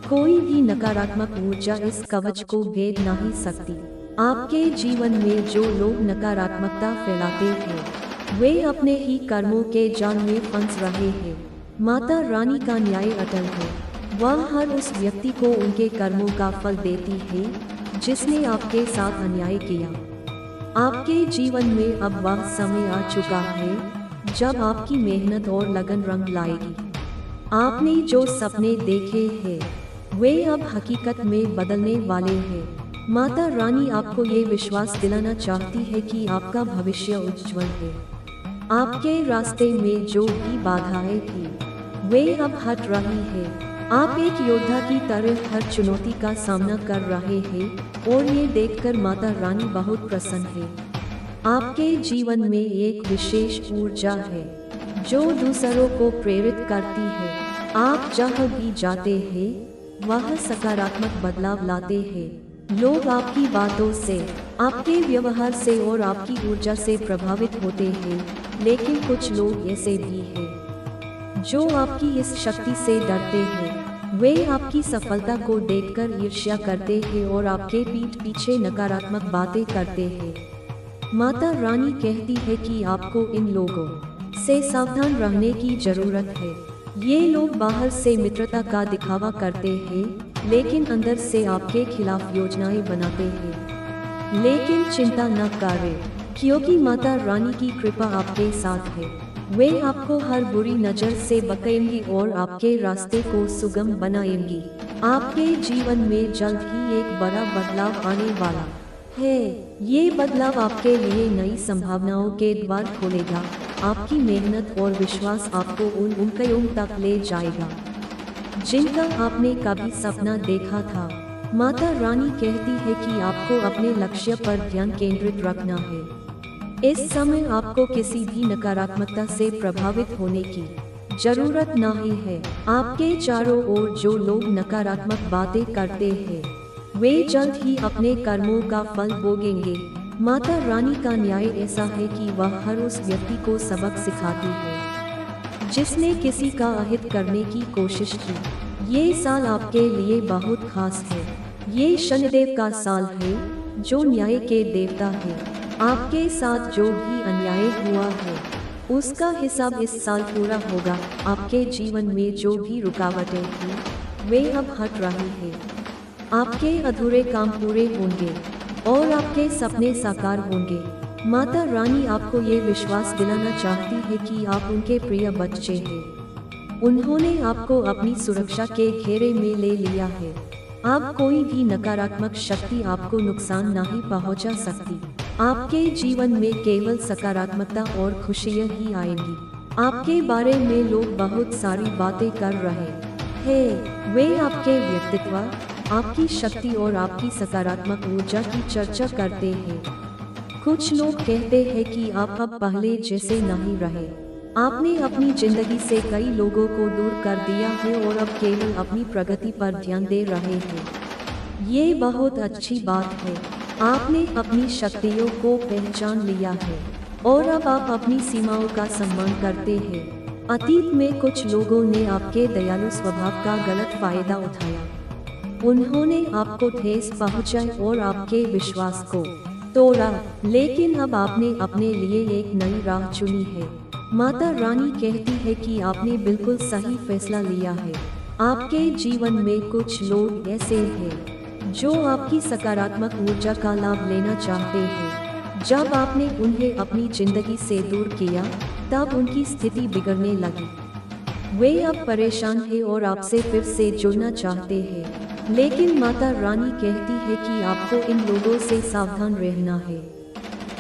कोई भी नकारात्मक ऊर्जा इस कवच को भेद नहीं सकती। आपके जीवन में जो लोग नकारात्मकता फैलाते हैं, वे अपने ही कर्मों के जाल में फंस रहे हैं। माता रानी का न्याय अटल है। वह हर उस व्यक्ति को उनके कर्मों का फल देती है जिसने आपके साथ अन्याय किया। आपके जीवन में अब वह समय आ चुका है जब आपकी मेहनत और लगन रंग लाएगी। आपने जो सपने देखे हैं, वे अब हकीकत में बदलने वाले हैं। माता रानी आपको ये विश्वास दिलाना चाहती है कि आपका भविष्य उज्जवल है। आपके रास्ते में जो भी बाधाएं थी, वे अब हट रही है। आप एक योद्धा की तरह हर चुनौती का सामना कर रहे हैं और ये देखकर माता रानी बहुत प्रसन्न है। आपके जीवन में एक विशेष ऊर्जा है जो दूसरों को प्रेरित करती है। आप जहाँ भी जाते हैं, वह सकारात्मक बदलाव लाते हैं। लोग आपकी बातों से, आपके व्यवहार से और आपकी ऊर्जा से प्रभावित होते हैं, लेकिन कुछ लोग ऐसे भी हैं जो आपकी इस शक्ति से डरते हैं। वे आपकी सफलता को देखकर ईर्ष्या करते हैं और आपके पीठ पीछे नकारात्मक बातें करते हैं। माता रानी कहती है कि आपको इन लोगों से सावधान रहने की जरूरत है। ये लोग बाहर से मित्रता का दिखावा करते हैं, लेकिन अंदर से आपके खिलाफ योजनाएं बनाते हैं। लेकिन चिंता न करें, क्योंकि माता रानी की कृपा आपके साथ है। वे आपको हर बुरी नजर से बचाएंगी और आपके रास्ते को सुगम बनाएंगी। आपके जीवन में जल्द ही एक बड़ा बदलाव आने वाला है। ये बदलाव आपके लिए नई संभावनाओं के द्वार खोलेगा। आपकी मेहनत और विश्वास आपको उन ऊंचाइयों तक ले जाएगा जिनका आपने कभी सपना देखा था। माता रानी कहती है कि आपको अपने लक्ष्य पर ध्यान केंद्रित रखना है। इस समय आपको किसी भी नकारात्मकता से प्रभावित होने की जरूरत नहीं है। आपके चारों ओर जो लोग नकारात्मक बातें करते हैं, वे जल्द ही अपने कर्मों का फल भोगेंगे। माता रानी का न्याय ऐसा है कि वह हर उस व्यक्ति को सबक सिखाती है जिसने किसी का अहित करने की कोशिश की। ये साल आपके लिए बहुत खास है। ये शनिदेव का साल है, जो न्याय के देवता है। आपके साथ जो भी अन्याय हुआ है, उसका हिसाब इस साल पूरा होगा। आपके जीवन में जो भी रुकावटें थी, वे अब हट रही है। आपके अधूरे काम पूरे होंगे और आपके सपने साकार होंगे। माता रानी आपको ये विश्वास दिलाना चाहती है कि आप उनके प्रिय बच्चे हैं। उन्होंने आपको अपनी सुरक्षा के घेरे में ले लिया है। अब कोई भी नकारात्मक शक्ति आपको नुकसान नहीं पहुंचा सकती। आपके जीवन में केवल सकारात्मकता और खुशियां ही आएंगी। आपके बारे में लोग बहुत सारी बातें कर रहे हैं। वे आपके व्यक्तित्व, आपकी शक्ति और आपकी सकारात्मक ऊर्जा की चर्चा करते हैं। कुछ लोग कहते हैं कि आप अब पहले जैसे नहीं रहे। आपने अपनी जिंदगी से कई लोगों को दूर कर दिया है और अब केवल अपनी प्रगति पर ध्यान दे रहे हैं। ये बहुत अच्छी बात है। आपने अपनी शक्तियों को पहचान लिया है और अब आप अपनी सीमाओं का सम्मान करते हैं। अतीत में कुछ लोगों ने आपके दयालु स्वभाव का गलत फायदा उठाया। उन्होंने आपको ठेस पहुंचाई और आपके विश्वास को तोड़ा, लेकिन अब आपने अपने लिए एक नई राह चुनी है। माता रानी कहती है कि आपने बिल्कुल सही फैसला लिया है। आपके जीवन में कुछ लोग ऐसे हैं जो आपकी सकारात्मक ऊर्जा का लाभ लेना चाहते हैं। जब आपने उन्हें अपनी जिंदगी से दूर किया, तब उनकी स्थिति बिगड़ने लगी। वे अब परेशान हैं और आपसे फिर से जुड़ना चाहते हैं। लेकिन माता रानी कहती है कि आपको इन लोगों से सावधान रहना है।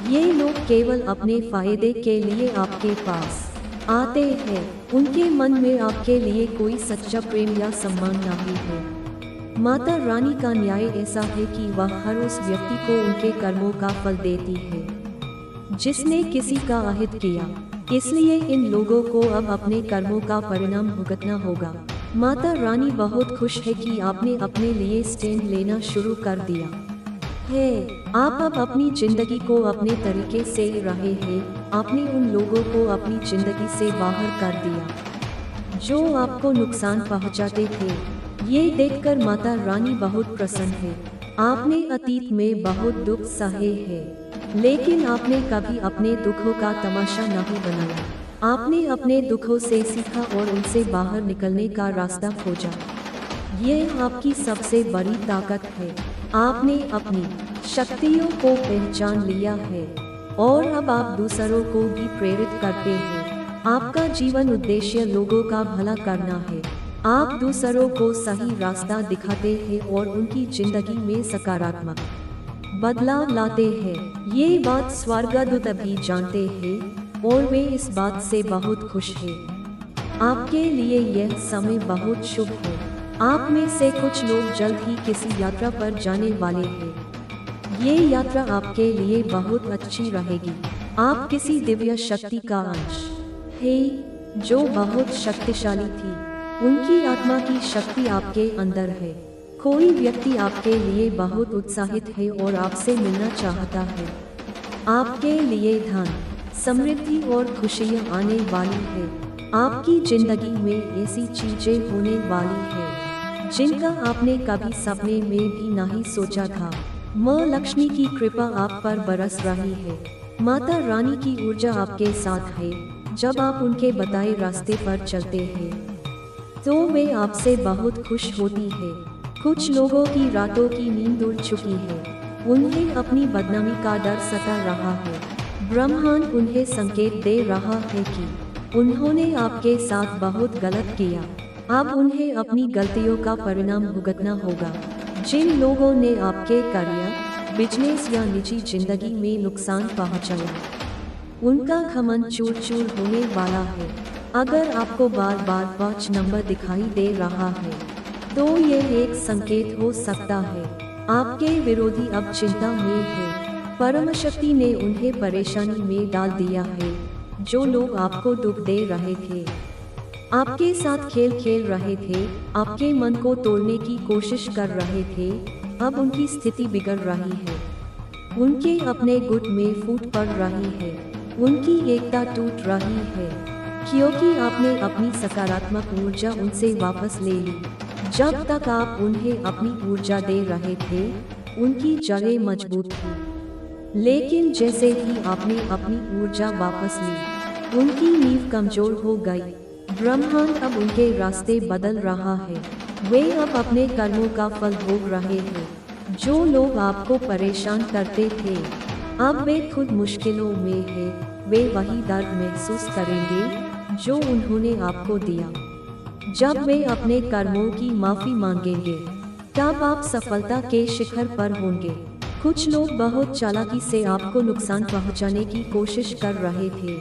ये लोग केवल अपने फायदे के लिए आपके पास आते हैं। उनके मन में आपके लिए कोई सच्चा प्रेम या सम्मान नहीं है। माता रानी का न्याय ऐसा है कि वह हर उस व्यक्ति को उनके कर्मों का फल देती है जिसने किसी का अहित किया। इसलिए इन लोगों को अब अपने कर्मों का परिणाम भुगतना होगा। माता रानी बहुत खुश है कि आपने अपने लिए स्टैंड लेना शुरू कर दिया है। आप अब अपनी जिंदगी को अपने तरीके से रहे हैं। आपने उन लोगों को अपनी जिंदगी से बाहर कर दिया जो आपको नुकसान पहुंचाते थे। ये देखकर माता रानी बहुत प्रसन्न है। आपने अतीत में बहुत दुख सहे हैं, लेकिन आपने कभी अपने दुखों का तमाशा नहीं बनाया। आपने अपने दुखों से सीखा और उनसे बाहर निकलने का रास्ता खोजा। ये आपकी सबसे बड़ी ताकत है। आपने अपनी शक्तियों को पहचान लिया है और अब आप दूसरों को भी प्रेरित करते हैं। आपका जीवन उद्देश्य लोगों का भला करना है। आप दूसरों को सही रास्ता दिखाते हैं और उनकी जिंदगी में सकारात्मक बदलाव लाते हैं। ये बात स्वर्गदूत भी जानते हैं और वे इस बात से बहुत खुश हैं। आपके लिए यह समय बहुत शुभ है। आप में से कुछ लोग जल्द ही किसी यात्रा पर जाने वाले हैं। ये यात्रा आपके लिए बहुत अच्छी रहेगी। आप किसी दिव्य शक्ति का अंश हैं जो बहुत शक्तिशाली थी। उनकी आत्मा की शक्ति आपके अंदर है। कोई व्यक्ति आपके लिए बहुत उत्साहित है और आपसे मिलना चाहता है। आपके लिए धन, समृद्धि और खुशियाँ आने वाली है। आपकी जिंदगी में ऐसी चीजें होने वाली है जिनका आपने कभी सपने में भी नहीं सोचा था। माँ लक्ष्मी की कृपा आप पर बरस रही है। माता रानी की ऊर्जा आपके साथ है। जब आप उनके बताए रास्ते पर चलते हैं तो वे आपसे बहुत खुश होती है। कुछ लोगों की रातों की नींद उड़ चुकी है, उन्हें अपनी बदनामी का डर सता रहा है। ब्रह्मांड उन्हें संकेत दे रहा है कि उन्होंने आपके साथ बहुत गलत किया, अब उन्हें अपनी गलतियों का परिणाम भुगतना होगा। जिन लोगों ने आपके करियर, बिजनेस या निजी जिंदगी में नुकसान पहुंचाया, उनका घमंड चूर चूर होने वाला है। अगर आपको बार बार 5 नंबर दिखाई दे रहा है, तो यह एक संकेत हो सकता है आपके विरोधी अब चिंता में है। परम शक्ति ने उन्हें परेशानी में डाल दिया है। जो लोग आपको दुख दे रहे थे, आपके साथ खेल खेल रहे थे, आपके मन को तोड़ने की कोशिश कर रहे थे, अब उनकी स्थिति बिगड़ रही है। उनके अपने गुट में फूट पड़ रही है, उनकी एकता टूट रही है, क्योंकि आपने अपनी सकारात्मक ऊर्जा उनसे वापस ले ली। जब तक आप उन्हें अपनी ऊर्जा दे रहे थे, उनकी जड़ें मजबूत थी, लेकिन जैसे ही आपने अपनी ऊर्जा वापस ली, उनकी नींव कमजोर हो गई। ब्रह्मांड अब उनके रास्ते बदल रहा है, वे अब अपने कर्मों का फल भोग रहे हैं। जो लोग आपको परेशान करते थे, अब वे खुद मुश्किलों में हैं, वे वही दर्द महसूस करेंगे जो उन्होंने आपको दिया। जब वे अपने कर्मों की माफी मांगेंगे, तब आप सफलता के शिखर पर होंगे। कुछ लोग बहुत चालाकी से आपको नुकसान पहुंचाने की कोशिश कर रहे थे,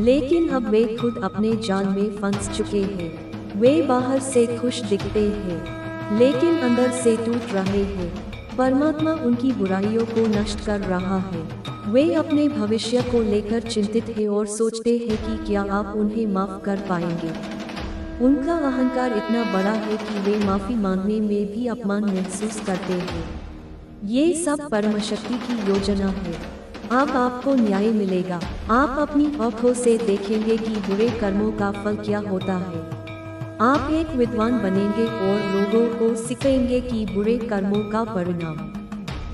लेकिन अब वे खुद अपने जाल में फंस चुके हैं। वे बाहर से खुश दिखते हैं, लेकिन अंदर से टूट रहे हैं। परमात्मा उनकी बुराइयों को नष्ट कर रहा है। वे अपने भविष्य को लेकर चिंतित हैं और सोचते हैं कि क्या आप उन्हें माफ कर पाएंगे। उनका अहंकार इतना बड़ा है कि वे माफी मांगने में भी अपमान महसूस करते हैं। ये सब परम शक्ति की योजना है। अब आपको न्याय मिलेगा। आप अपनी आँखों से देखेंगे कि बुरे कर्मों का फल क्या होता है। आप एक विद्वान बनेंगे और लोगों को सिखाएंगे कि बुरे कर्मों का परिणाम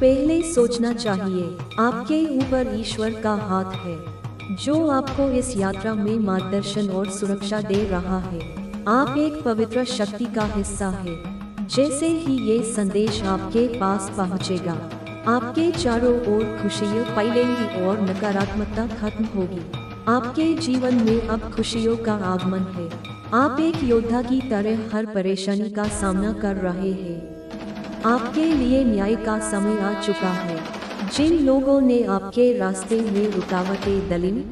पहले सोचना चाहिए। आपके ऊपर ईश्वर का हाथ है, जो आपको इस यात्रा में मार्गदर्शन और सुरक्षा दे रहा है। आप एक पवित्र शक्ति का हिस्सा है। जैसे ही ये संदेश आपके पास पहुंचेगा, आपके चारों ओर खुशियाँ फैलेंगी और नकारात्मकता खत्म होगी। आपके जीवन में अब खुशियों का आगमन है। आप एक योद्धा की तरह हर परेशानी का सामना कर रहे हैं। आपके लिए न्याय का समय आ चुका है। जिन लोगों ने आपके रास्ते में रुकावटें डाली,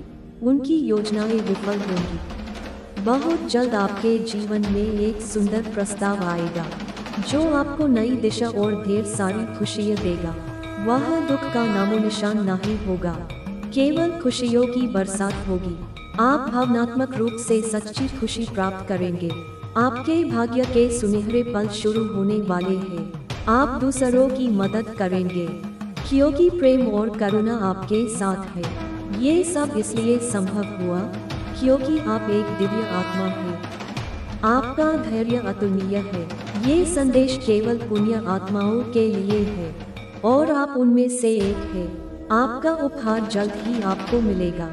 उनकी योजनाएं विफल होंगी। बहुत जल्द आपके जीवन में एक सुंदर प्रस्ताव आएगा, जो आपको नई दिशा और ढेर सारी खुशियाँ देगा। वह दुख का नामो निशान नहीं होगा, केवल खुशियों की बरसात होगी। आप भावनात्मक रूप से सच्ची खुशी प्राप्त करेंगे। आपके भाग्य के सुनहरे पल शुरू होने वाले हैं। आप दूसरों की मदद करेंगे, क्योंकि प्रेम और करुणा आपके साथ है। ये सब इसलिए संभव हुआ क्योंकि आप एक दिव्य आत्मा हैं। आपका धैर्य अतुलनीय है। ये संदेश केवल पुण्य आत्माओं के लिए है, और आप उनमें से एक हैं। आपका उपहार जल्द ही आपको मिलेगा।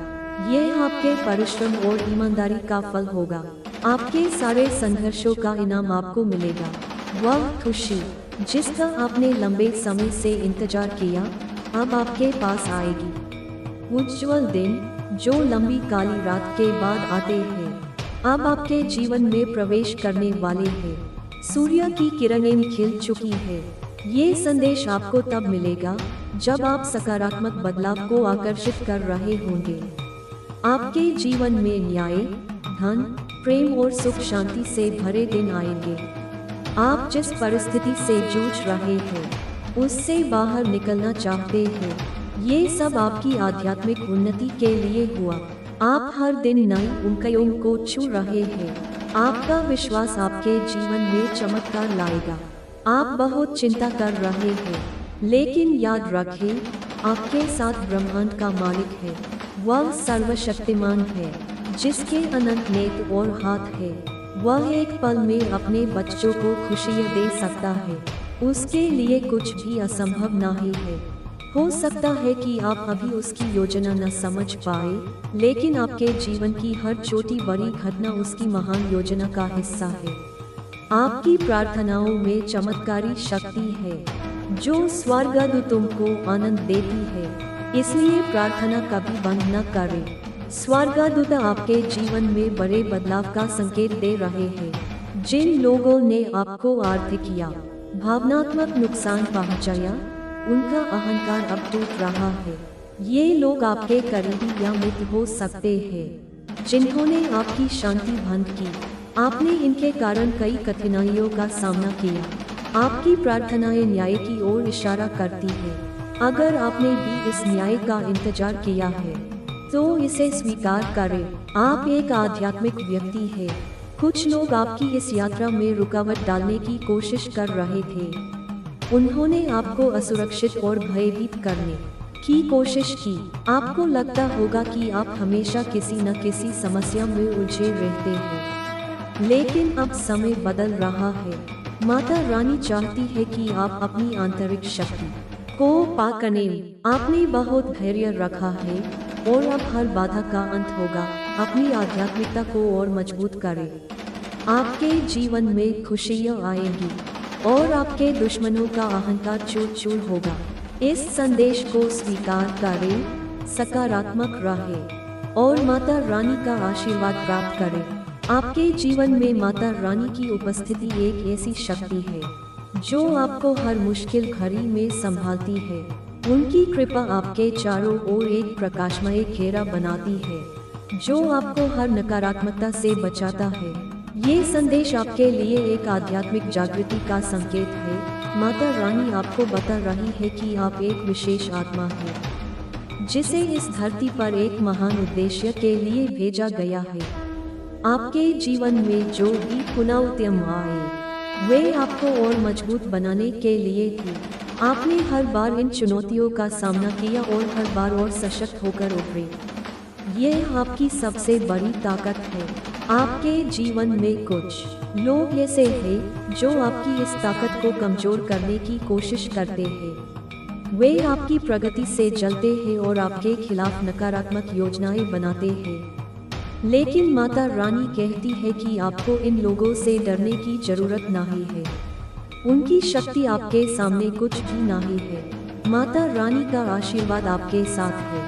यह आपके परिश्रम और ईमानदारी का फल होगा। आपके सारे संघर्षों का इनाम आपको मिलेगा। वह खुशी जिसका आपने लंबे समय से इंतजार किया, अब आपके पास आएगी। उज्ज्वल दिन जो लंबी काली रात के बाद आते हैं, अब आपके जीवन में प्रवेश करने वाले हैं। सूर्य की किरणें खिल चुकी है। ये संदेश आपको तब मिलेगा जब आप सकारात्मक बदलाव को आकर्षित कर रहे होंगे। आपके जीवन में न्याय, धन, प्रेम और सुख शांति से भरे दिन आएंगे। आप जिस परिस्थिति से जूझ रहे हैं, उससे बाहर निकलना चाहते हैं। ये सब आपकी आध्यात्मिक उन्नति के लिए हुआ। आप हर दिन नई ऊंचाइयों को छू रहे हैं। आपका विश्वास आपके जीवन में चमत्कार लाएगा। आप बहुत चिंता कर रहे हैं, लेकिन याद रखें, आपके साथ ब्रह्मांड का मालिक है। वह सर्वशक्तिमान है, जिसके अनंत नेत्र और हाथ है। वह एक पल में अपने बच्चों को खुशियाँ दे सकता है। उसके लिए कुछ भी असंभव नहीं है। हो सकता है कि आप अभी उसकी योजना न समझ पाए, लेकिन आपके जीवन की हर छोटी बड़ी घटना उसकी महान योजना का हिस्सा है। आपकी प्रार्थनाओं में चमत्कारी शक्ति है जो स्वर्गदूत तुमको आनंद देती है, इसलिए प्रार्थना कभी बंद न करें। स्वर्गदूत आपके जीवन में बड़े बदलाव का संकेत दे रहे हैं। जिन लोगों ने आपको आर्थिक या भावनात्मक नुकसान पहुंचाया, उनका अहंकार अब टूट रहा है। ये लोग आपके करीबी या मित्र हो सकते हैं जिन्होंने आपकी शांति भंग की। आपने इनके कारण कई कठिनाइयों का सामना किया। आपकी प्रार्थनाएं न्याय की ओर इशारा करती है। अगर आपने भी इस न्याय का इंतजार किया है तो इसे स्वीकार करें। आप एक आध्यात्मिक व्यक्ति हैं। कुछ लोग आपकी इस यात्रा में रुकावट डालने की कोशिश कर रहे थे। उन्होंने आपको असुरक्षित और भयभीत करने की कोशिश की। आपको लगता होगा कि आप हमेशा किसी न किसी समस्या में उलझे रहते हैं, लेकिन अब समय बदल रहा है। माता रानी चाहती है कि आप अपनी आंतरिक शक्ति को पाकने। आपने बहुत धैर्य रखा है और अब हर बाधा का अंत होगा। अपनी आध्यात्मिकता को और मजबूत करें। आपके जीवन में खुशियाँ आएंगी और आपके दुश्मनों का अहंकार चूर चूर होगा। इस संदेश को स्वीकार करें, सकारात्मक रहें और माता रानी का आशीर्वाद प्राप्त करें। आपके जीवन में माता रानी की उपस्थिति एक ऐसी शक्ति है जो आपको हर मुश्किल घड़ी में संभालती है। उनकी कृपा आपके चारों ओर एक प्रकाशमय घेरा बनाती है जो आपको हर नकारात्मकता से बचाता है। ये संदेश आपके लिए एक आध्यात्मिक जागृति का संकेत है। माता रानी आपको बता रही है कि आप एक विशेष आत्मा है जिसे इस धरती पर एक महान उद्देश्य के लिए भेजा गया है। आपके जीवन में जो भी चुनौतियां आए, वे आपको और मजबूत बनाने के लिए थी। आपने हर बार इन चुनौतियों का सामना किया और हर बार और सशक्त होकर उभरे। यह आपकी सबसे बड़ी ताकत है। आपके जीवन में कुछ लोग ऐसे हैं जो आपकी इस ताकत को कमजोर करने की कोशिश करते हैं। वे आपकी प्रगति से जलते हैं और आपके खिलाफ नकारात्मक योजनाएं बनाते हैं। लेकिन माता रानी कहती है कि आपको इन लोगों से डरने की जरूरत नहीं है। उनकी शक्ति आपके सामने कुछ भी नहीं है। माता रानी का आशीर्वाद आपके साथ है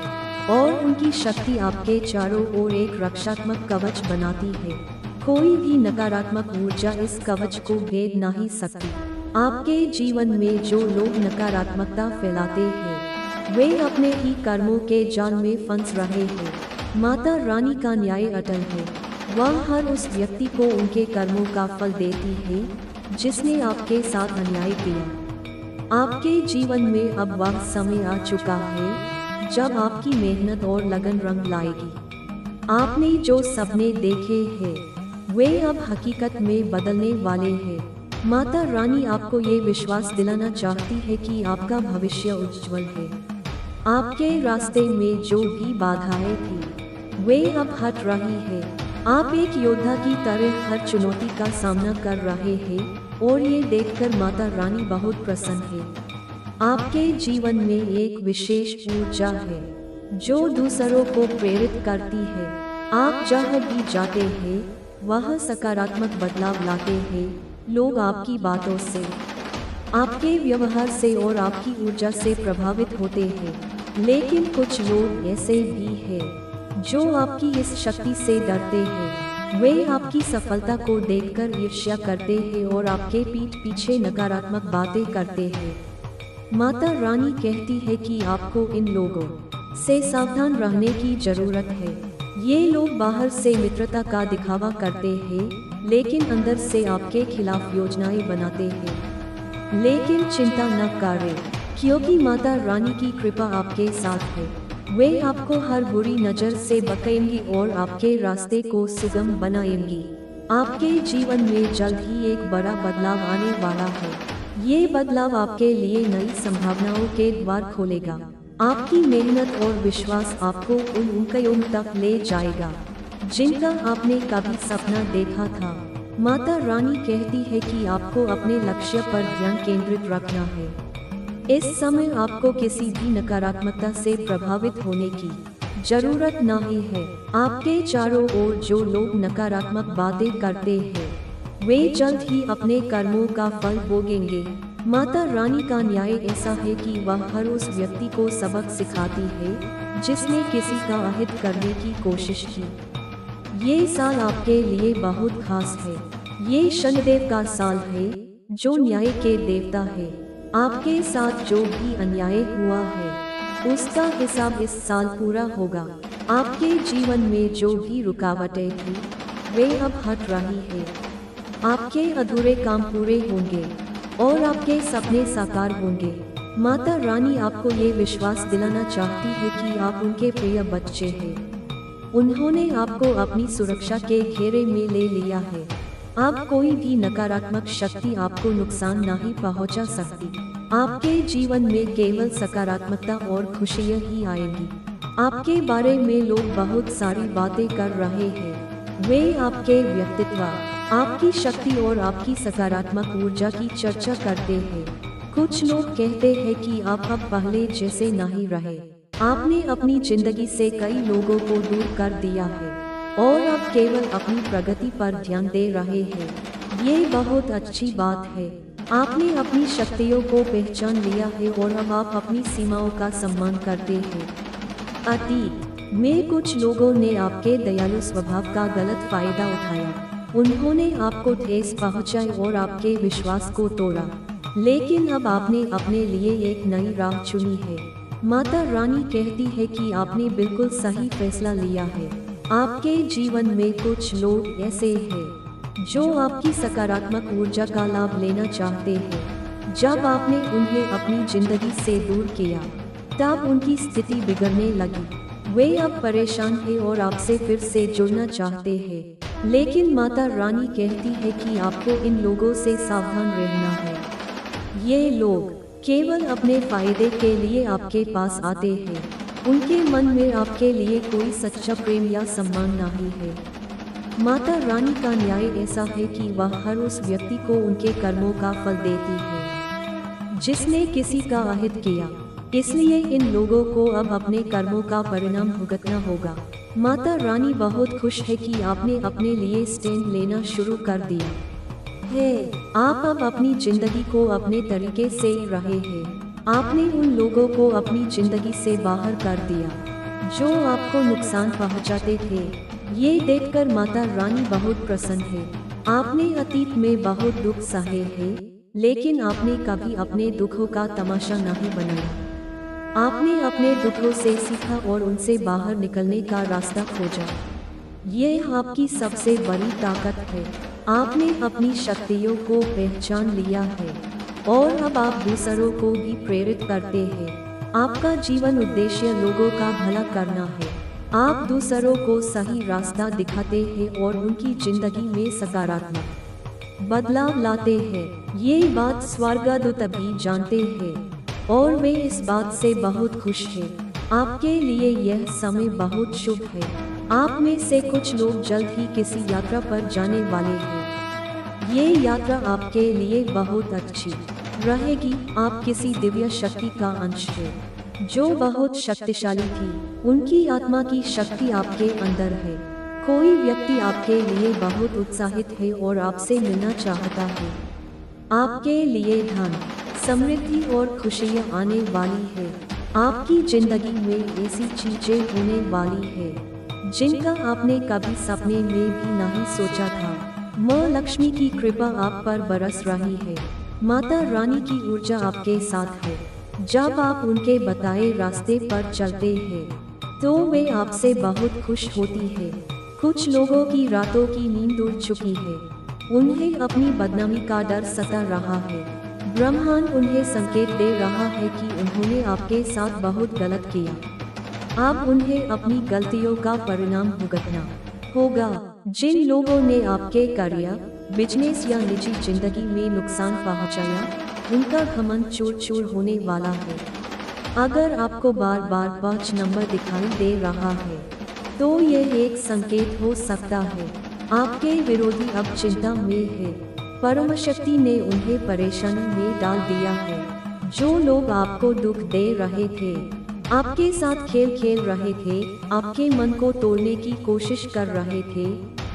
और उनकी शक्ति आपके चारों ओर एक रक्षात्मक कवच बनाती है। कोई भी नकारात्मक ऊर्जा इस कवच को भेद नहीं सकती। आपके जीवन में जो लोग नकारात्मकता फैलाते हैं, वे अपने ही कर्मों के जाल में फंस रहे हैं। माता रानी का न्याय अटल है। वह हर उस व्यक्ति को उनके कर्मों का फल देती है जिसने आपके साथ अन्याय किया। आपके जीवन में अब वह समय आ चुका है जब आपकी मेहनत और लगन रंग लाएगी। आपने जो सपने देखे हैं, वे अब हकीकत में बदलने वाले हैं। माता रानी आपको ये विश्वास दिलाना चाहती है कि आपका भविष्य उज्जवल है। आपके रास्ते में जो भी बाधाएं थी, वे अब हट रही है। आप एक योद्धा की तरह हर चुनौती का सामना कर रहे हैं और ये देखकर माता रानी बहुत प्रसन्न है। आपके जीवन में एक विशेष ऊर्जा है जो दूसरों को प्रेरित करती है। आप जहाँ भी जाते हैं, वह सकारात्मक बदलाव लाते हैं। लोग आपकी बातों से, आपके व्यवहार से और आपकी ऊर्जा से प्रभावित होते हैं। लेकिन कुछ लोग ऐसे भी हैं जो आपकी इस शक्ति से डरते हैं। वे आपकी सफलता को देखकर ईर्ष्या करते हैं और आपके पीठ पीछे नकारात्मक बातें करते हैं। माता रानी कहती है कि आपको इन लोगों से सावधान रहने की जरूरत है। ये लोग बाहर से मित्रता का दिखावा करते हैं, लेकिन अंदर से आपके खिलाफ योजनाएं बनाते हैं। लेकिन चिंता न करें, क्योंकि माता रानी की कृपा आपके साथ है। वे आपको हर बुरी नज़र से बचाएंगी और आपके रास्ते को सुगम बनाएंगी। आपके जीवन में जल्द ही एक बड़ा बदलाव आने वाला है। ये बदलाव आपके लिए नई संभावनाओं के द्वार खोलेगा। आपकी मेहनत और विश्वास आपको उन ऊंचाइयों तक ले जाएगा जिनका आपने कभी सपना देखा था। माता रानी कहती है कि आपको अपने लक्ष्य पर ध्यान केंद्रित रखना है। इस समय आपको किसी भी नकारात्मकता से प्रभावित होने की जरूरत नहीं है। आपके चारों ओर जो लोग नकारात्मक बातें करते हैं, वे जल्द ही अपने कर्मों का फल भोगेंगे। माता रानी का न्याय ऐसा है कि वह हर उस व्यक्ति को सबक सिखाती है जिसने किसी का अहित करने की कोशिश की। ये साल आपके लिए बहुत खास है। ये शनिदेव का साल है जो न्याय के देवता है। आपके साथ जो भी अन्याय हुआ है उसका हिसाब इस साल पूरा होगा। आपके जीवन में जो भी रुकावटें थी वे अब हट रही है। आपके अधूरे काम पूरे होंगे और आपके सपने साकार होंगे। माता रानी आपको ये विश्वास दिलाना चाहती है कि आप उनके प्रिय बच्चे हैं। उन्होंने आपको अपनी सुरक्षा के घेरे में ले लिया है। अब कोई भी नकारात्मक शक्ति आपको नुकसान नहीं पहुंचा सकती। आपके जीवन में केवल सकारात्मकता और खुशियां ही आएंगी। आपके बारे में लोग बहुत सारी बातें कर रहे हैं। वे आपके व्यक्तित्व, आपकी शक्ति और आपकी सकारात्मक ऊर्जा की चर्चा करते हैं। कुछ लोग कहते हैं कि आप अब पहले जैसे नहीं रहे। आपने अपनी जिंदगी से कई लोगों को दूर कर दिया है और अब केवल अपनी प्रगति पर ध्यान दे रहे हैं। ये बहुत अच्छी बात है। आपने अपनी शक्तियों को पहचान लिया है और अब आप अपनी सीमाओं का सम्मान करते हैं। अतीत में कुछ लोगों ने आपके दयालु स्वभाव का गलत फायदा उठाया। उन्होंने आपको ठेस पहुंचाई और आपके विश्वास को तोड़ा। लेकिन अब आपने अपने लिए एक नई राह चुनी है। माता रानी कहती है कि आपने बिल्कुल सही फैसला लिया है। आपके जीवन में कुछ लोग ऐसे हैं जो आपकी सकारात्मक ऊर्जा का लाभ लेना चाहते हैं। जब आपने उन्हें अपनी जिंदगी से दूर किया तब उनकी स्थिति बिगड़ने लगी। वे अब परेशान हैं और आपसे फिर से जुड़ना चाहते हैं। लेकिन माता रानी कहती है कि आपको इन लोगों से सावधान रहना है। ये लोग केवल अपने फायदे के लिए आपके पास आते हैं। उनके मन में आपके लिए कोई सच्चा प्रेम या सम्मान नहीं है। माता रानी का न्याय ऐसा है कि वह हर उस व्यक्ति को उनके कर्मों का फल देती है जिसने किसी का अहित किया। इसलिए इन लोगों को अब अपने कर्मों का परिणाम भुगतना होगा। माता रानी बहुत खुश है कि आपने अपने लिए स्टैंड लेना शुरू कर दिया है। आप अब अपनी जिंदगी को अपने तरीके से जी रहे हैं। आपने उन लोगों को अपनी जिंदगी से बाहर कर दिया जो आपको नुकसान पहुंचाते थे। ये देखकर माता रानी बहुत प्रसन्न है। आपने अतीत में बहुत दुख सहे हैं, लेकिन आपने कभी अपने दुखों का तमाशा नहीं बनाया। आपने अपने दुखों से सीखा और उनसे बाहर निकलने का रास्ता खोजा। ये आपकी सबसे बड़ी ताकत है। आपने अपनी शक्तियों को पहचान लिया है और अब आप दूसरों को भी प्रेरित करते हैं। आपका जीवन उद्देश्य लोगों का भला करना है। आप दूसरों को सही रास्ता दिखाते हैं और उनकी जिंदगी में सकारात्मक बदलाव लाते हैं। ये बात स्वर्गदूत भी जानते हैं और वे इस बात से बहुत खुश हैं। आपके लिए यह समय बहुत शुभ है। आप में से कुछ लोग जल्द ही किसी यात्रा पर जाने वाले हैं। ये यात्रा आपके लिए बहुत अच्छी रहेगी। आप किसी दिव्य शक्ति का अंश है जो बहुत शक्तिशाली थी। उनकी आत्मा की शक्ति आपके अंदर है। कोई व्यक्ति आपके लिए बहुत उत्साहित है और आपसे मिलना चाहता है। आपके लिए धन, समृद्धि और खुशियाँ आने वाली है। आपकी जिंदगी में ऐसी चीजें होने वाली है जिनका आपने कभी सपने में भी नहीं सोचा था। माँ लक्ष्मी की कृपा आप पर बरस रही है। माता रानी की ऊर्जा आपके साथ है। जब आप उनके बताए रास्ते पर चलते हैं तो वे आपसे बहुत खुश होती है। कुछ लोगों की रातों की नींद उड़ चुकी है। उन्हें अपनी बदनामी का डर सता रहा है। ब्रह्मांड उन्हें संकेत दे रहा है कि उन्होंने आपके साथ बहुत गलत किया। अब उन्हें अपनी गलतियों का परिणाम भुगतना होगा। जिन लोगों ने आपके करियर, बिजनेस या निजी जिंदगी में नुकसान पहुंचाया, उनका घमंड चूर-चूर होने वाला है। अगर आपको बार बार 5 नंबर दिखाई दे रहा है तो यह एक संकेत हो सकता है आपके विरोधी अब चिंता में है। परम शक्ति ने उन्हें परेशानी में डाल दिया है। जो लोग आपको दुख दे रहे थे, आपके साथ खेल खेल रहे थे, आपके मन को तोड़ने की कोशिश कर रहे थे,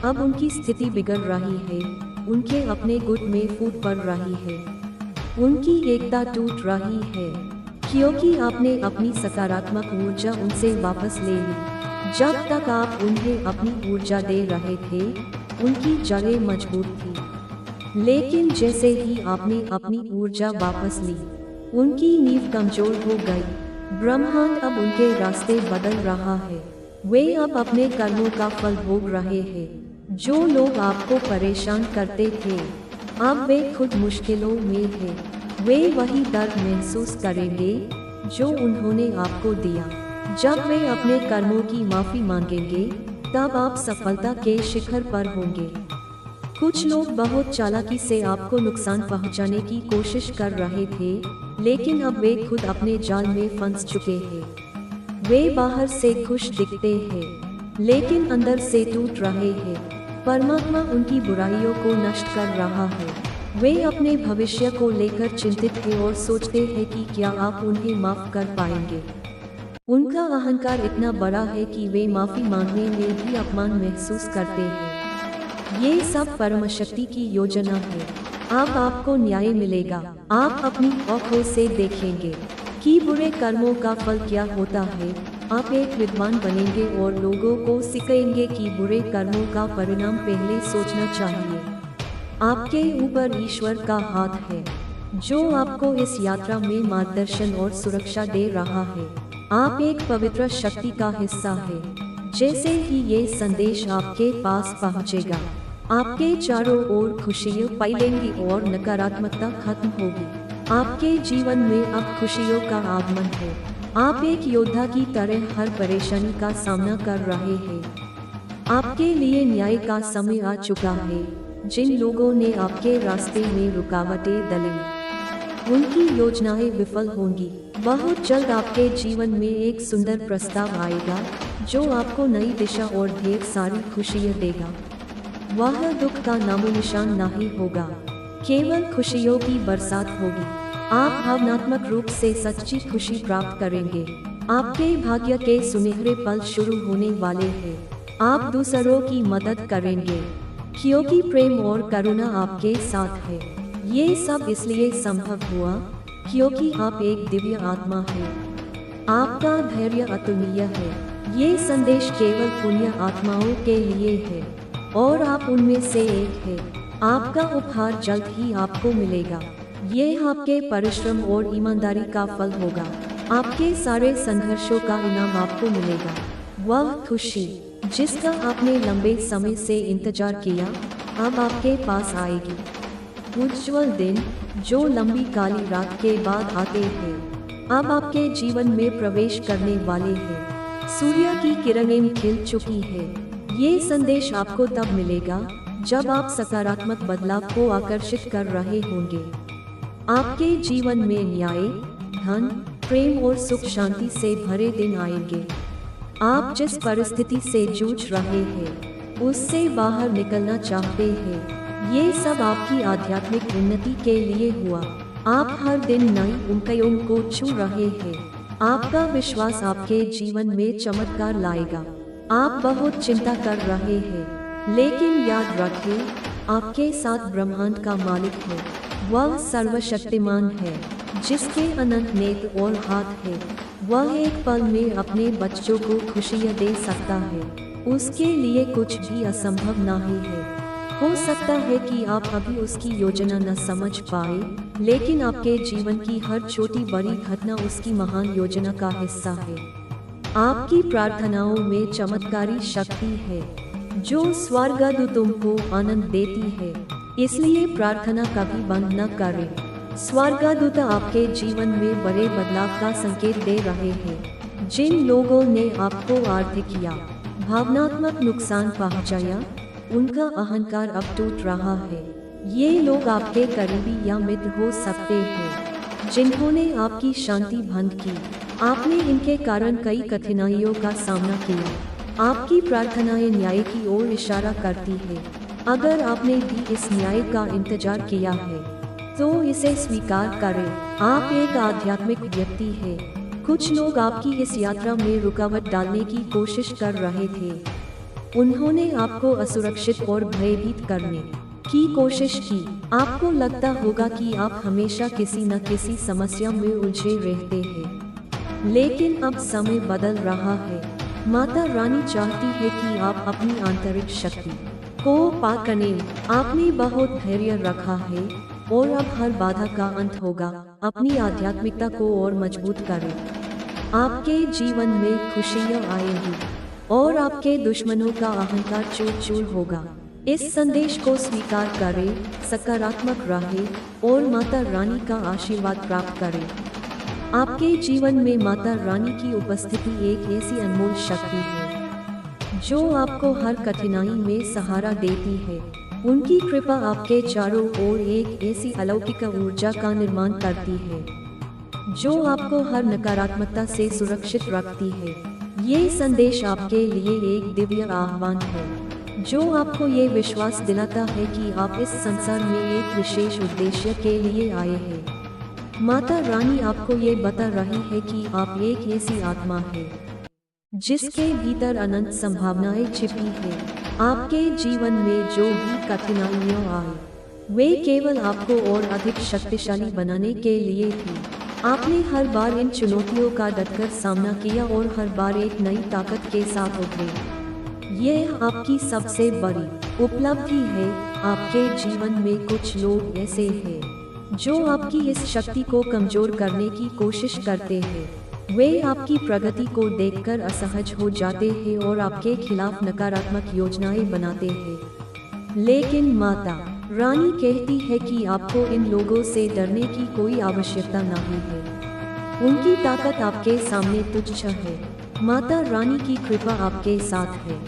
अब उनकी स्थिति बिगड़ रही है। उनके अपने गुट में फूट पड़ रही है। उनकी एकता टूट रही है क्योंकि आपने अपनी सकारात्मक ऊर्जा उनसे वापस ले ली। जब तक आप उन्हें अपनी ऊर्जा दे रहे थे, उनकी जड़ें मजबूत थी, लेकिन जैसे ही आपने अपनी ऊर्जा वापस ली, उनकी नींव कमजोर हो गई। ब्रह्मांड अब उनके रास्ते बदल रहा है। वे अब अपने कर्मों का फल भोग रहे हैं। जो लोग आपको परेशान करते थे, अब वे खुद मुश्किलों में हैं। वे वही दर्द महसूस करेंगे जो उन्होंने आपको दिया। जब वे अपने कर्मों की माफी मांगेंगे, तब आप सफलता के शिखर पर होंगे। कुछ लोग बहुत चालाकी से आपको नुकसान पहुंचाने की कोशिश कर रहे थे, लेकिन अब वे खुद अपने जाल में फंस चुके हैं। वे बाहर से खुश दिखते हैं, लेकिन अंदर से टूट रहे हैं। परमात्मा उनकी बुराइयों को नष्ट कर रहा है। वे अपने भविष्य को लेकर चिंतित हैं और सोचते हैं कि क्या आप उन्हें माफ कर पाएंगे। उनका अहंकार इतना बड़ा है कि वे माफी मांगने में भी अपमान महसूस करते हैं। ये सब परम शक्ति की योजना है। अब आपको न्याय मिलेगा। आप अपनी आँखों से देखेंगे कि बुरे कर्मों का फल क्या होता है। आप एक विद्वान बनेंगे और लोगों को सिखाएंगे कि बुरे कर्मों का परिणाम पहले सोचना चाहिए। आपके ऊपर ईश्वर का हाथ है, जो आपको इस यात्रा में मार्गदर्शन और सुरक्षा दे रहा है। आप एक पवित्र शक्ति का हिस्सा है। जैसे ही ये संदेश आपके पास पहुंचेगा, आपके चारों ओर खुशियाँ फैलेंगी और नकारात्मकता खत्म होगी। आपके जीवन में अब खुशियों का आगमन है। आप एक योद्धा की तरह हर परेशानी का सामना कर रहे हैं। आपके लिए न्याय का समय आ चुका है। जिन लोगों ने आपके रास्ते में रुकावटें डाली, उनकी योजनाएं विफल होंगी। बहुत जल्द आपके जीवन में एक सुंदर प्रस्ताव आएगा, जो आपको नई दिशा और ढेर सारी खुशियाँ देगा। वह दुख का नामो निशान नहीं होगा, केवल खुशियों की बरसात होगी। आप भावनात्मक रूप से सच्ची खुशी प्राप्त करेंगे। आपके भाग्य के सुनहरे पल शुरू होने वाले हैं। आप दूसरों की मदद करेंगे, क्योंकि प्रेम और करुणा आपके साथ है। ये सब इसलिए संभव हुआ क्योंकि आप एक दिव्य आत्मा हैं। आपका धैर्य अतुलनीय है। ये संदेश केवल पुण्य आत्माओं के लिए है और आप उनमें से एक हैं। आपका उपहार जल्द ही आपको मिलेगा। ये आपके परिश्रम और ईमानदारी का फल होगा। आपके सारे संघर्षों का इनाम आपको मिलेगा। वह खुशी जिसका आपने लंबे समय से इंतजार किया, अब आपके पास आएगी। उज्ज्वल दिन जो लंबी काली रात के बाद आते हैं, अब आपके जीवन में प्रवेश करने वाले हैं। सूर्य की किरणें खिल चुकी है। ये संदेश आपको तब मिलेगा जब आप सकारात्मक बदलाव को आकर्षित कर रहे होंगे। आपके जीवन में न्याय, धन, प्रेम और सुख शांति से भरे दिन आएंगे। आप जिस परिस्थिति से जूझ रहे हैं, उससे बाहर निकलना चाहते हैं। ये सब आपकी आध्यात्मिक उन्नति के लिए हुआ। आप हर दिन नई ऊंचाइयों को छू रहे हैं। आपका विश्वास आपके जीवन में चमत्कार लाएगा। आप बहुत चिंता कर रहे हैं, लेकिन याद रखें, आपके साथ ब्रह्मांड का मालिक है। वह सर्वशक्तिमान है, जिसके अनंत नेत्र और हाथ है। वह एक पल में अपने बच्चों को खुशियाँ दे सकता है। उसके लिए कुछ भी असंभव नहीं है। हो सकता है कि आप अभी उसकी योजना न समझ पाए, लेकिन आपके जीवन की हर छोटी बड़ी घटना उसकी महान योजना का हिस्सा है। आपकी प्रार्थनाओं में चमत्कारी शक्ति है, जो स्वर्गदूतों को आनंद देती है। इसलिए प्रार्थना कभी बंद न करें। स्वर्गदूत आपके जीवन में बड़े बदलाव का संकेत दे रहे हैं। जिन लोगों ने आपको आर्थिक या भावनात्मक नुकसान पहुंचाया, उनका अहंकार अब टूट रहा है। ये लोग आपके करीबी या मित्र हो सकते हैं, जिन्होंने आपकी शांति भंग की। आपने इनके कारण कई कठिनाइयों का सामना किया। आपकी प्रार्थनाएं न्याय की ओर इशारा करती है। अगर आपने भी इस न्याय का इंतजार किया है, तो इसे स्वीकार करें। आप एक आध्यात्मिक व्यक्ति हैं। कुछ लोग आपकी इस यात्रा में रुकावट डालने की कोशिश कर रहे थे। उन्होंने आपको असुरक्षित और भयभीत करने की कोशिश की। आपको लगता होगा कि आप हमेशा किसी न किसी समस्या में उलझे रहते हैं, लेकिन अब समय बदल रहा है। माता रानी चाहती है कि आप अपनी आंतरिक शक्ति को पाकने। आपने बहुत धैर्य रखा है और अब हर बाधा का अंत होगा। अपनी आध्यात्मिकता को और मजबूत करें। आपके जीवन में खुशियां आएंगी और आपके दुश्मनों का अहंकार चूर चूर होगा। इस संदेश को स्वीकार करें, सकारात्मक रहें और माता रानी का आशीर्वाद प्राप्त करें। आपके जीवन में माता रानी की उपस्थिति एक ऐसी अनमोल शक्ति है जो आपको हर कठिनाई में सहारा देती है। उनकी कृपा आपके चारों ओर एक ऐसी अलौकिक ऊर्जा का निर्माण करती है जो आपको हर नकारात्मकता से सुरक्षित रखती है। ये संदेश आपके लिए एक दिव्य आह्वान है जो आपको ये विश्वास दिलाता है कि आप इस संसार में एक विशेष उद्देश्य के लिए आए हैं। माता रानी आपको ये बता रही है कि आप एक ऐसी आत्मा है जिसके भीतर अनंत संभावनाएं छिपी है। आपके जीवन में जो भी कठिनाइयां आए, वे केवल आपको और अधिक शक्तिशाली बनाने के लिए थी। आपने हर बार इन चुनौतियों का डटकर सामना किया और हर बार एक नई ताकत के साथ उभरे। यह आपकी सबसे बड़ी उपलब्धि है। आपके जीवन में कुछ लोग ऐसे हैं जो आपकी इस शक्ति को कमजोर करने की कोशिश करते हैं। वे आपकी प्रगति को देखकर असहज हो जाते हैं और आपके खिलाफ नकारात्मक योजनाएं बनाते हैं। लेकिन माता रानी कहती है कि आपको इन लोगों से डरने की कोई आवश्यकता नहीं है। उनकी ताकत आपके सामने तुच्छ है। माता रानी की कृपा आपके साथ है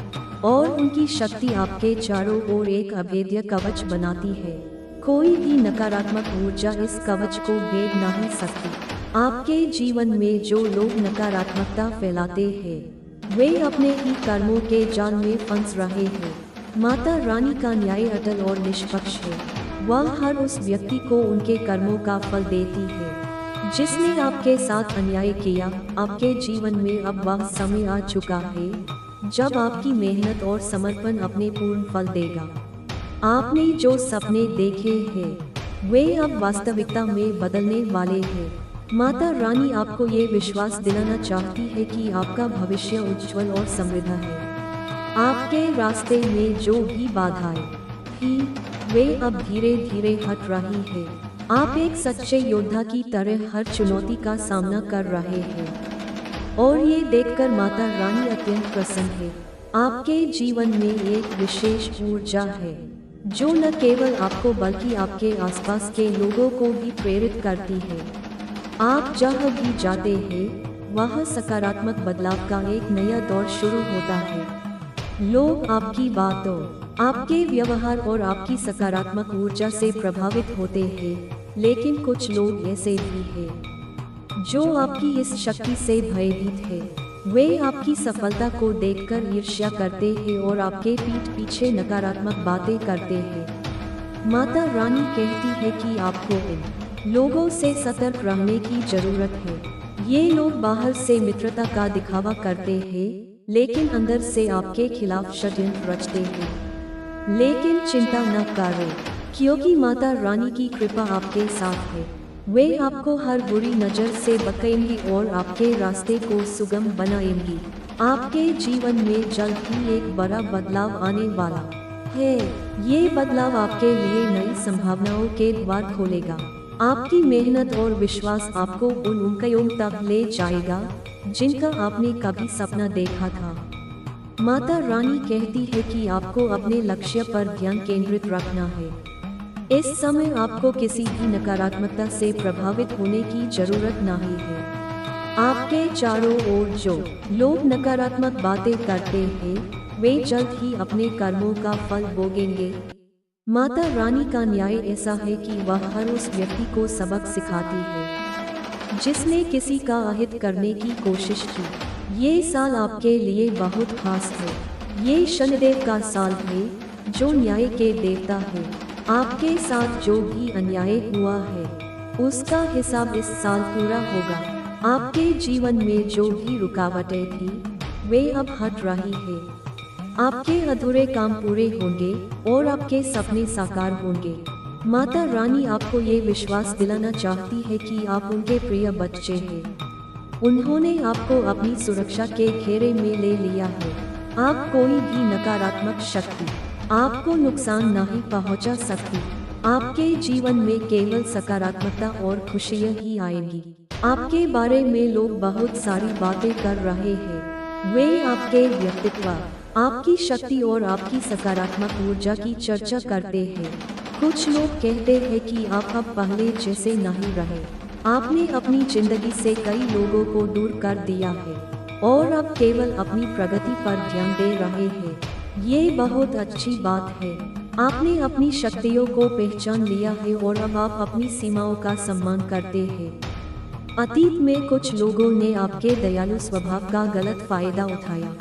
और उनकी शक्ति आपके चारों ओर एक अभेद्य कवच बनाती है। कोई भी नकारात्मक ऊर्जा इस कवच को भेद नहीं सकती। आपके जीवन में जो लोग नकारात्मकता फैलाते हैं, वे अपने ही कर्मों के जाल में फंस रहे हैं। माता रानी का न्याय अटल और निष्पक्ष है। वह हर उस व्यक्ति को उनके कर्मों का फल देती है जिसने आपके साथ अन्याय किया। आपके जीवन में अब वह समय आ चुका है जब आपकी मेहनत और समर्पण अपने पूर्ण फल देगा। आपने जो सपने देखे हैं, वे अब वास्तविकता में बदलने वाले हैं। माता रानी आपको ये विश्वास दिलाना चाहती है कि आपका भविष्य उज्जवल और समृद्ध है। आपके रास्ते में जो भी बाधाएं थी, वे अब धीरे धीरे हट रही है। आप एक सच्चे योद्धा की तरह हर चुनौती का सामना कर रहे हैं और ये देखकर माता रानी अत्यंत प्रसन्न है। आपके जीवन में एक विशेष ऊर्जा है जो न केवल आपको बल्कि आपके आसपास के लोगों को भी प्रेरित करती है। आप जहाँ भी जाते हैं, वहाँ सकारात्मक बदलाव का एक नया दौर शुरू होता है। लोग आपकी बातों, आपके व्यवहार और आपकी सकारात्मक ऊर्जा से प्रभावित होते हैं, लेकिन कुछ लोग ऐसे भी हैं जो आपकी इस शक्ति से भयभीत हैं। वे आपकी सफलता को देखकर ईर्ष्या करते हैं और आपके पीठ पीछे नकारात्मक बातें करते हैं। माता रानी कहती है कि आपको इन लोगों से सतर्क रहने की जरूरत है। ये लोग बाहर से मित्रता का दिखावा करते हैं, लेकिन अंदर से आपके खिलाफ षड्यंत्र रचते हैं। लेकिन चिंता न करें, क्योंकि माता रानी की कृपा आपके साथ है। वे आपको हर बुरी नज़र से बचाएंगी और आपके रास्ते को सुगम बनाएंगी। आपके जीवन में जल्द ही एक बड़ा बदलाव आने वाला है। ये बदलाव आपके लिए नई संभावनाओं के द्वार खोलेगा। आपकी मेहनत और विश्वास आपको उन ऊंचाइयों तक ले जाएगा जिनका आपने कभी सपना देखा था। माता रानी कहती है कि आपको अपने लक्ष्य पर ध्यान केंद्रित रखना है। इस समय आपको किसी भी नकारात्मकता से प्रभावित होने की जरूरत नहीं है। आपके चारों ओर जो लोग नकारात्मक बातें करते हैं, वे जल्द ही अपने कर्मों का फल भोगेंगे। माता रानी का न्याय ऐसा है कि वह हर उस व्यक्ति को सबक सिखाती है जिसने किसी का अहित करने की कोशिश की। ये साल आपके लिए बहुत खास है। ये शनिदेव का साल है जो न्याय के देवता है। आपके साथ जो भी अन्याय हुआ है, उसका हिसाब इस साल पूरा होगा। आपके जीवन में जो भी रुकावटें थी, वे अब हट रही है। आपके अधूरे काम पूरे होंगे और आपके सपने साकार होंगे। माता रानी आपको ये विश्वास दिलाना चाहती है कि आप उनके प्रिय बच्चे हैं। उन्होंने आपको अपनी सुरक्षा के घेरे में ले लिया है। आप कोई भी नकारात्मक शक्ति आपको नुकसान नहीं पहुंचा सकती। आपके जीवन में केवल सकारात्मकता और खुशियां ही आएंगी। आपके बारे में लोग बहुत सारी बातें कर रहे हैं। वे आपके व्यक्तित्व, आपकी शक्ति और आपकी सकारात्मक ऊर्जा की चर्चा करते हैं। कुछ लोग कहते हैं कि आप अब पहले जैसे नहीं रहे। आपने अपनी जिंदगी से कई लोगों को दूर कर दिया है और अब केवल अपनी प्रगति पर ध्यान दे रहे हैं। ये बहुत अच्छी बात है। आपने अपनी शक्तियों को पहचान लिया है और अब आप अपनी सीमाओं का सम्मान करते हैं। अतीत में कुछ लोगों ने आपके दयालु स्वभाव का गलत फायदा उठाया।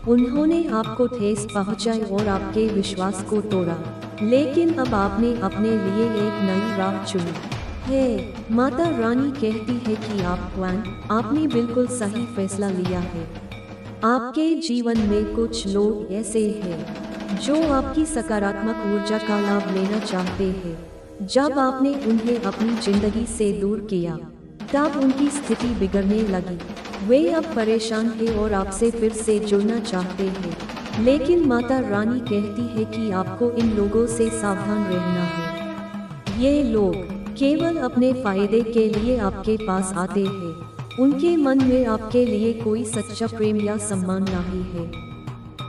उन्होंने आपको ठेस पहुंचाई और आपके विश्वास को तोड़ा, लेकिन अब आपने अपने लिए एक नई राह चुनी है। माता रानी कहती है कि आपने बिल्कुल सही फैसला लिया है। आपके जीवन में कुछ लोग ऐसे हैं जो आपकी सकारात्मक ऊर्जा का लाभ लेना चाहते हैं। जब आपने उन्हें अपनी जिंदगी से दूर किया, तब उनकी स्थिति बिगड़ने लगी। वे अब परेशान हैं और आपसे फिर से जुड़ना चाहते हैं, लेकिन माता रानी कहती है कि आपको इन लोगों से सावधान रहना है। ये लोग केवल अपने फायदे के लिए आपके पास आते हैं। उनके मन में आपके लिए कोई सच्चा प्रेम या सम्मान नहीं है।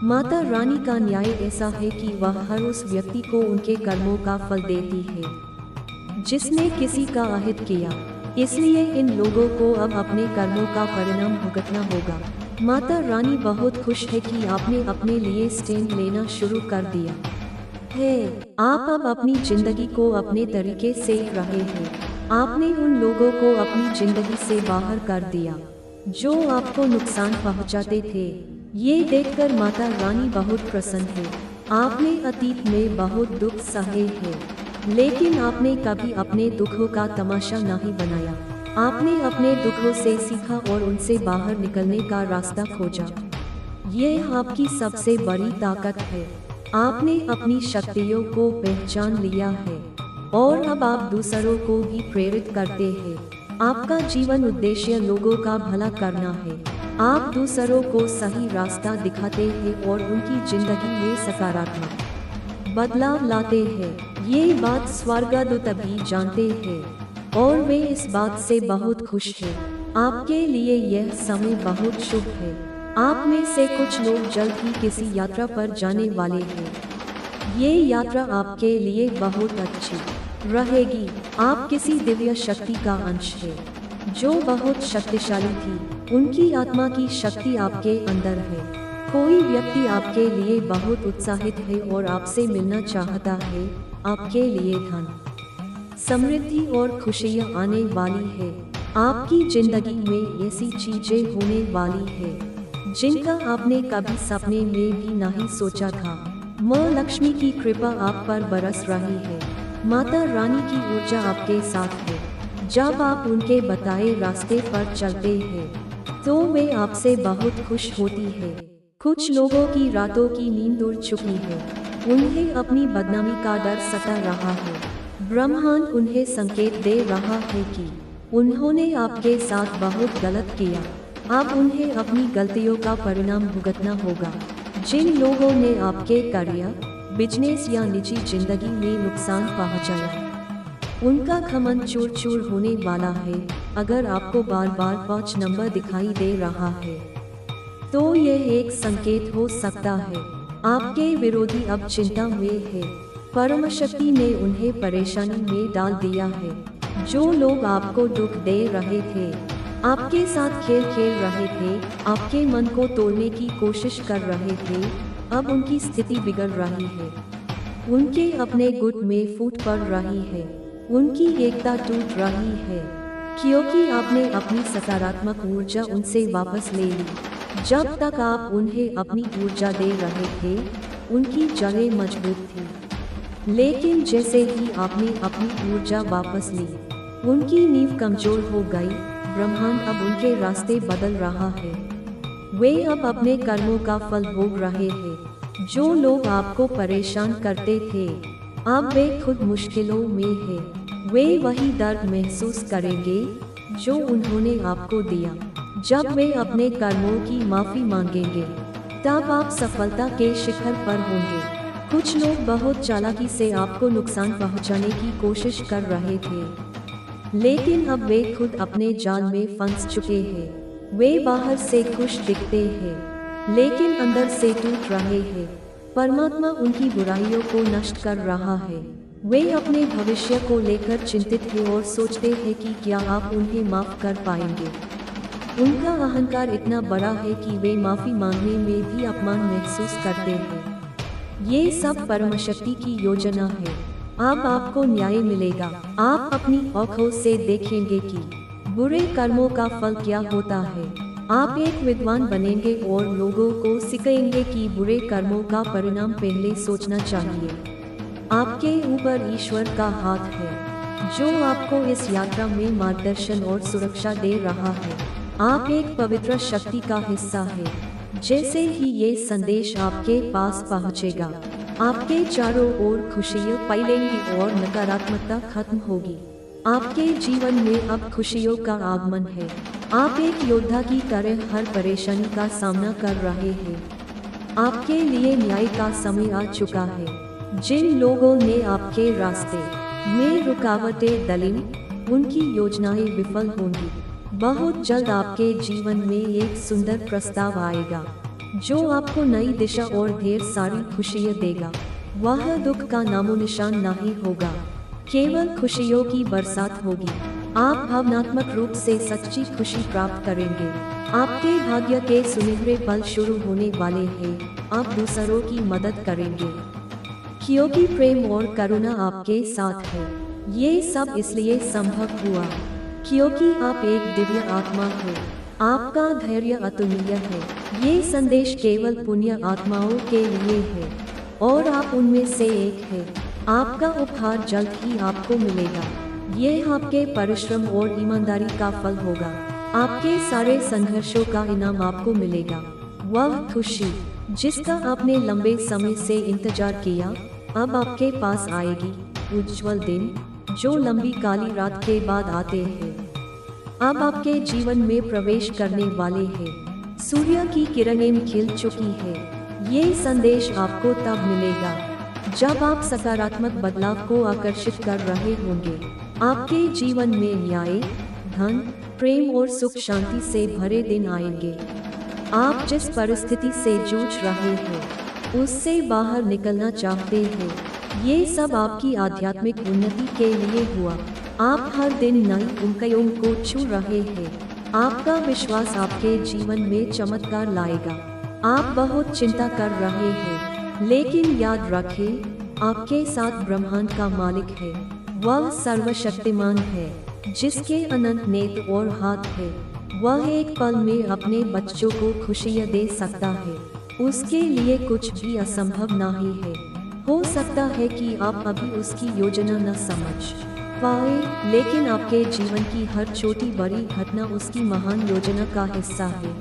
माता रानी का न्याय ऐसा है कि वह हर उस व्यक्ति को उनके कर्मों का फल देती है जिसने किसी का अहित किया। इसलिए इन लोगों को अब अपने कर्मों का परिणाम भुगतना होगा। माता रानी बहुत खुश है कि आपने अपने लिए स्टैंड लेना शुरू कर दिया है। आप अब अपनी जिंदगी को अपने तरीके से रहे हैं। आपने उन लोगों को अपनी जिंदगी से बाहर कर दिया जो आपको नुकसान पहुंचाते थे। ये देखकर माता रानी बहुत प्रसन्न है। आपने अतीत में बहुत दुख सहे हैं, लेकिन आपने कभी अपने दुखों का तमाशा नहीं बनाया। आपने अपने दुखों से सीखा और उनसे बाहर निकलने का रास्ता खोजा। यह आपकी सबसे बड़ी ताकत है। आपने अपनी शक्तियों को पहचान लिया है और अब आप दूसरों को भी प्रेरित करते हैं। आपका जीवन उद्देश्य लोगों का भला करना है। आप दूसरों को सही रास्ता दिखाते हैं और उनकी जिंदगी में सकारात्मक बदलाव लाते हैं। ये बात स्वर्गदूत भी जानते हैं और वे इस बात से बहुत खुश हैं। आपके लिए यह समय बहुत शुभ है। आप में से कुछ लोग जल्द ही किसी यात्रा पर जाने वाले हैं। ये यात्रा आपके लिए बहुत अच्छी रहेगी। आप किसी दिव्य शक्ति का अंश है जो बहुत शक्तिशाली थी। उनकी आत्मा की शक्ति आपके अंदर है। कोई व्यक्ति आपके लिए बहुत उत्साहित है और आपसे मिलना चाहता है। आपके लिए धन, समृद्धि और खुशियाँ आने वाली है। आपकी जिंदगी में ऐसी चीजें होने वाली है जिनका आपने कभी सपने में भी नहीं सोचा था। माँ लक्ष्मी की कृपा आप पर बरस रही है। माता रानी की ऊर्जा आपके साथ है। जब आप उनके बताए रास्ते पर चलते हैं तो वे आपसे बहुत खुश होती है। कुछ लोगों की रातों की नींद उड़ चुकी है। उन्हें अपनी बदनामी का डर सता रहा है। ब्रह्मांड उन्हें संकेत दे रहा है कि उन्होंने आपके साथ बहुत गलत किया। अब उन्हें अपनी गलतियों का परिणाम भुगतना होगा। जिन लोगों ने आपके करियर, बिजनेस या निजी जिंदगी में नुकसान पहुंचाया, उनका घमंड चूर चूर होने वाला है। अगर आपको बार बार 5 नंबर दिखाई दे रहा है तो यह एक संकेत हो सकता है। आपके विरोधी अब चिंता में है। परम शक्ति ने उन्हें परेशानी में डाल दिया है। जो लोग आपको दुख दे रहे थे, आपके साथ खेल खेल रहे थे, आपके मन को तोड़ने की कोशिश कर रहे थे, अब उनकी स्थिति बिगड़ रही है। उनके अपने गुट में फूट पड़ रही है। उनकी एकता टूट रही है क्योंकि आपने अपनी सकारात्मक ऊर्जा उनसे वापस ले ली। जब तक आप उन्हें अपनी ऊर्जा दे रहे थे, उनकी जड़ें मजबूत थी, लेकिन जैसे ही आपने अपनी ऊर्जा वापस ली, उनकी नींव कमजोर हो गई। ब्रह्मांड अब उनके रास्ते बदल रहा है। वे अब अपने कर्मों का फल भोग रहे हैं। जो लोग आपको परेशान करते थे अब वे खुद मुश्किलों में हैं। वे वही दर्द महसूस करेंगे जो उन्होंने आपको दिया। जब वे अपने कर्मों की माफी मांगेंगे तब आप सफलता के शिखर पर होंगे। कुछ लोग बहुत चालाकी से आपको नुकसान पहुंचाने की कोशिश कर रहे थे, लेकिन अब वे खुद अपने जाल में फंस चुके हैं। वे बाहर से खुश दिखते हैं, लेकिन अंदर से टूट रहे हैं। परमात्मा उनकी बुराइयों को नष्ट कर रहा है। वे अपने भविष्य को लेकर चिंतित हैं और सोचते हैं कि क्या आप उन्हें माफ कर पाएंगे। उनका अहंकार इतना बड़ा है कि वे माफी मांगने में भी अपमान महसूस करते हैं। ये सब परमशक्ति की योजना है। अब आपको न्याय मिलेगा। आप अपनी आँखों से देखेंगे कि बुरे कर्मों का फल क्या होता है। आप एक विद्वान बनेंगे और लोगों को सिखाएंगे कि बुरे कर्मों का परिणाम पहले सोचना चाहिए। आपके ऊपर ईश्वर का हाथ है, जो आपको इस यात्रा में मार्गदर्शन और सुरक्षा दे रहा है। आप एक पवित्र शक्ति का हिस्सा है। जैसे ही ये संदेश आपके पास पहुंचेगा, आपके चारों ओर खुशियाँ फैलेंगी और नकारात्मकता खत्म होगी। आपके जीवन में अब खुशियों का आगमन है। आप एक योद्धा की तरह हर परेशानी का सामना कर रहे हैं। आपके लिए न्याय का समय आ चुका है। जिन लोगों ने आपके रास्ते में रुकावटें डाली, उनकी योजनाएं विफल होंगी। बहुत जल्द आपके जीवन में एक सुंदर प्रस्ताव आएगा, जो आपको नई दिशा और ढेर सारी खुशियाँ देगा। वह दुख का नामो निशान नहीं होगा, केवल खुशियों की बरसात होगी। आप भावनात्मक रूप से सच्ची खुशी प्राप्त करेंगे। आपके भाग्य के सुनहरे पल शुरू होने वाले हैं। आप दूसरों की मदद करेंगे, क्योंकि प्रेम और करुणा आपके साथ है। ये सब इसलिए संभव हुआ क्योंकि आप एक दिव्य आत्मा हो। आपका धैर्य अतुलनीय है। ये संदेश केवल पुण्य आत्माओं के लिए है और आप उनमें से एक है। आपका उपहार जल्द ही आपको मिलेगा। यह आपके परिश्रम और ईमानदारी का फल होगा। आपके सारे संघर्षों का इनाम आपको मिलेगा। वह खुशी जिसका आपने लंबे समय से इंतजार किया, अब आपके पास आएगी। उज्जवल दिन जो लंबी काली रात के बाद आते हैं, अब आपके जीवन में प्रवेश करने वाले हैं। सूर्य की किरणें खिल चुकी है। ये संदेश आपको तब मिलेगा जब आप सकारात्मक बदलाव को आकर्षित कर रहे होंगे। आपके जीवन में न्याय, धन, प्रेम और सुख शांति से भरे दिन आएंगे। आप जिस परिस्थिति से जूझ रहे हैं, उससे बाहर निकलना चाहते हैं। ये सब आपकी आध्यात्मिक उन्नति के लिए हुआ। आप हर दिन नई ऊंचाइयों को छू रहे हैं। आपका विश्वास आपके जीवन में चमत्कार लाएगा। आप बहुत चिंता कर रहे हैं, लेकिन याद रखें, आपके साथ ब्रह्मांड का मालिक है। वह सर्वशक्तिमान है, जिसके अनंत नेत्र और हाथ है। वह एक पल में अपने बच्चों को खुशियाँ दे सकता है। उसके लिए कुछ भी असंभव नहीं है। हो सकता है कि आप अभी उसकी योजना न समझ पाए, लेकिन आपके जीवन की हर छोटी बड़ी घटना उसकी महान योजना का हिस्सा है।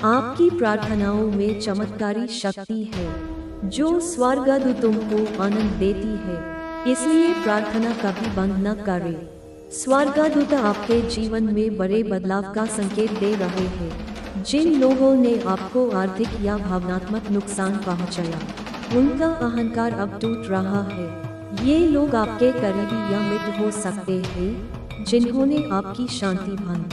आपकी प्रार्थनाओं में चमत्कारी शक्ति है, जो स्वर्गदूतों को आनंद देती है। इसलिए प्रार्थना कभी बंद न करें। स्वर्गदूत आपके जीवन में बड़े बदलाव का संकेत दे रहे हैं। जिन लोगों ने आपको आर्थिक या भावनात्मक नुकसान पहुंचाया, उनका अहंकार अब टूट रहा है। ये लोग आपके करीबी या मित्र हो सकते हैं, जिन्होंने आपकी शांति भंग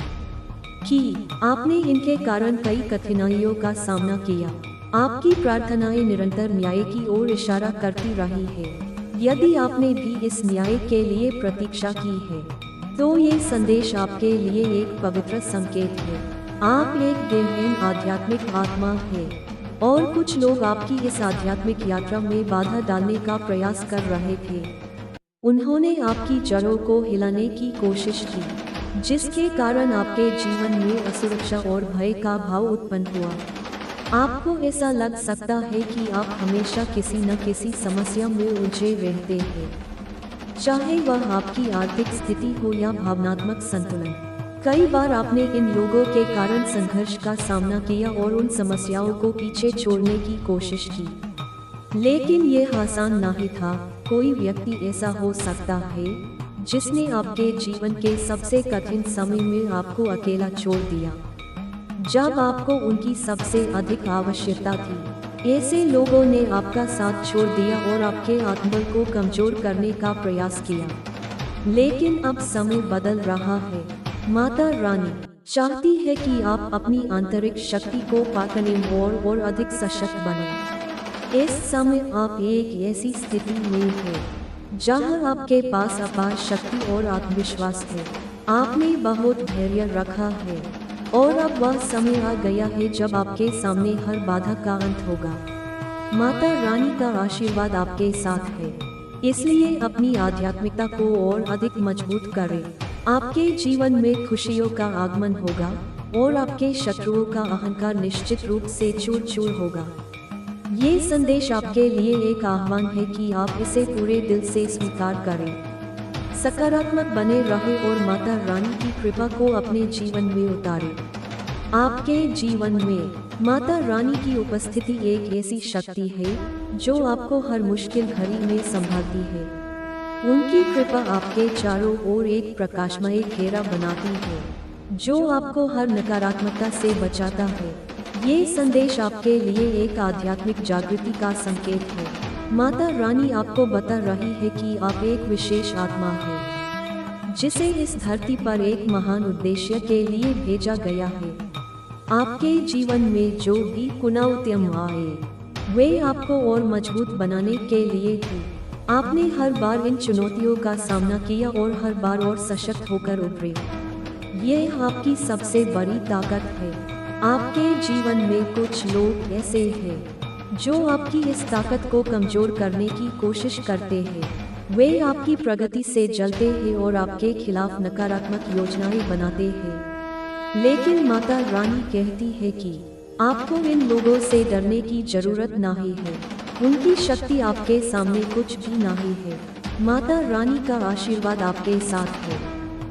की। आपने इनके कारण कई कठिनाइयों का सामना किया। आपकी प्रार्थनाएं निरंतर न्याय की ओर इशारा करती रही है। यदि आपने भी इस न्याय के लिए प्रतीक्षा की है, तो ये संदेश आपके लिए एक पवित्र संकेत है। आप एक गहन आध्यात्मिक आत्मा है, और कुछ लोग आपकी इस आध्यात्मिक यात्रा में बाधा डालने का प्रयास कर रहे थे। उन्होंने आपकी जड़ों को हिलाने की कोशिश की, जिसके कारण आपके जीवन में असुरक्षा और भय का भाव उत्पन्न हुआ। आपको ऐसा लग सकता है कि आप हमेशा किसी न किसी समस्या में उलझे रहते हैं, चाहे वह आपकी आर्थिक स्थिति हो या भावनात्मक संतुलन। कई बार आपने इन लोगों के कारण संघर्ष का सामना किया और उन समस्याओं को पीछे छोड़ने की कोशिश की। लेकिन ये आसान नहीं था। कोई व्यक्ति ऐसा हो सकता है जिसने आपके जीवन के सबसे कठिन समय में आपको अकेला छोड़ दिया, जब आपको उनकी सबसे अधिक आवश्यकता थी। ऐसे लोगों ने आपका साथ छोड़ दिया और आपके आत्मबल को कमजोर करने का प्रयास किया। लेकिन अब समय बदल रहा है। माता रानी चाहती है कि आप अपनी आंतरिक शक्ति को पाकने और अधिक सशक्त बने। इस समय आप एक ऐसी स्थिति में हैं जहां आपके पास अपार शक्ति और आत्मविश्वास है। आपने बहुत धैर्य रखा है और अब वह समय आ गया है जब आपके सामने हर बाधा का अंत होगा। माता रानी का आशीर्वाद आपके साथ है, इसलिए अपनी आध्यात्मिकता को और अधिक मजबूत करें। आपके जीवन में खुशियों का आगमन होगा और आपके शत्रुओं का अहंकार निश्चित रूप से चूर चूर होगा। ये संदेश आपके लिए एक आह्वान है कि आप इसे पूरे दिल से स्वीकार करें, सकारात्मक बने रहें और माता रानी की कृपा को अपने जीवन में उतारें। आपके जीवन में माता रानी की उपस्थिति एक ऐसी शक्ति है जो आपको हर मुश्किल घड़ी में संभालती है। उनकी कृपा आपके चारों ओर एक प्रकाशमय घेरा बनाती है जो आपको हर नकारात्मकता से बचाता है। ये संदेश आपके लिए एक आध्यात्मिक जागृति का संकेत है। माता रानी आपको बता रही है कि आप एक विशेष आत्मा है जिसे इस धरती पर एक महान उद्देश्य के लिए भेजा गया है। आपके जीवन में जो भी चुनौतियां आए वे आपको और मजबूत बनाने के लिए थी। आपने हर बार इन चुनौतियों का सामना किया और हर बार और सशक्त होकर उभरे। ये आपकी सबसे बड़ी ताकत है। आपके जीवन में कुछ लोग ऐसे हैं जो आपकी इस ताकत को कमजोर करने की कोशिश करते हैं। वे आपकी प्रगति से जलते हैं और आपके खिलाफ नकारात्मक योजनाएं बनाते हैं। लेकिन माता रानी कहती है कि आपको इन लोगों से डरने की जरूरत नहीं है। उनकी शक्ति आपके सामने कुछ भी नहीं है। माता रानी का आशीर्वाद आपके साथ है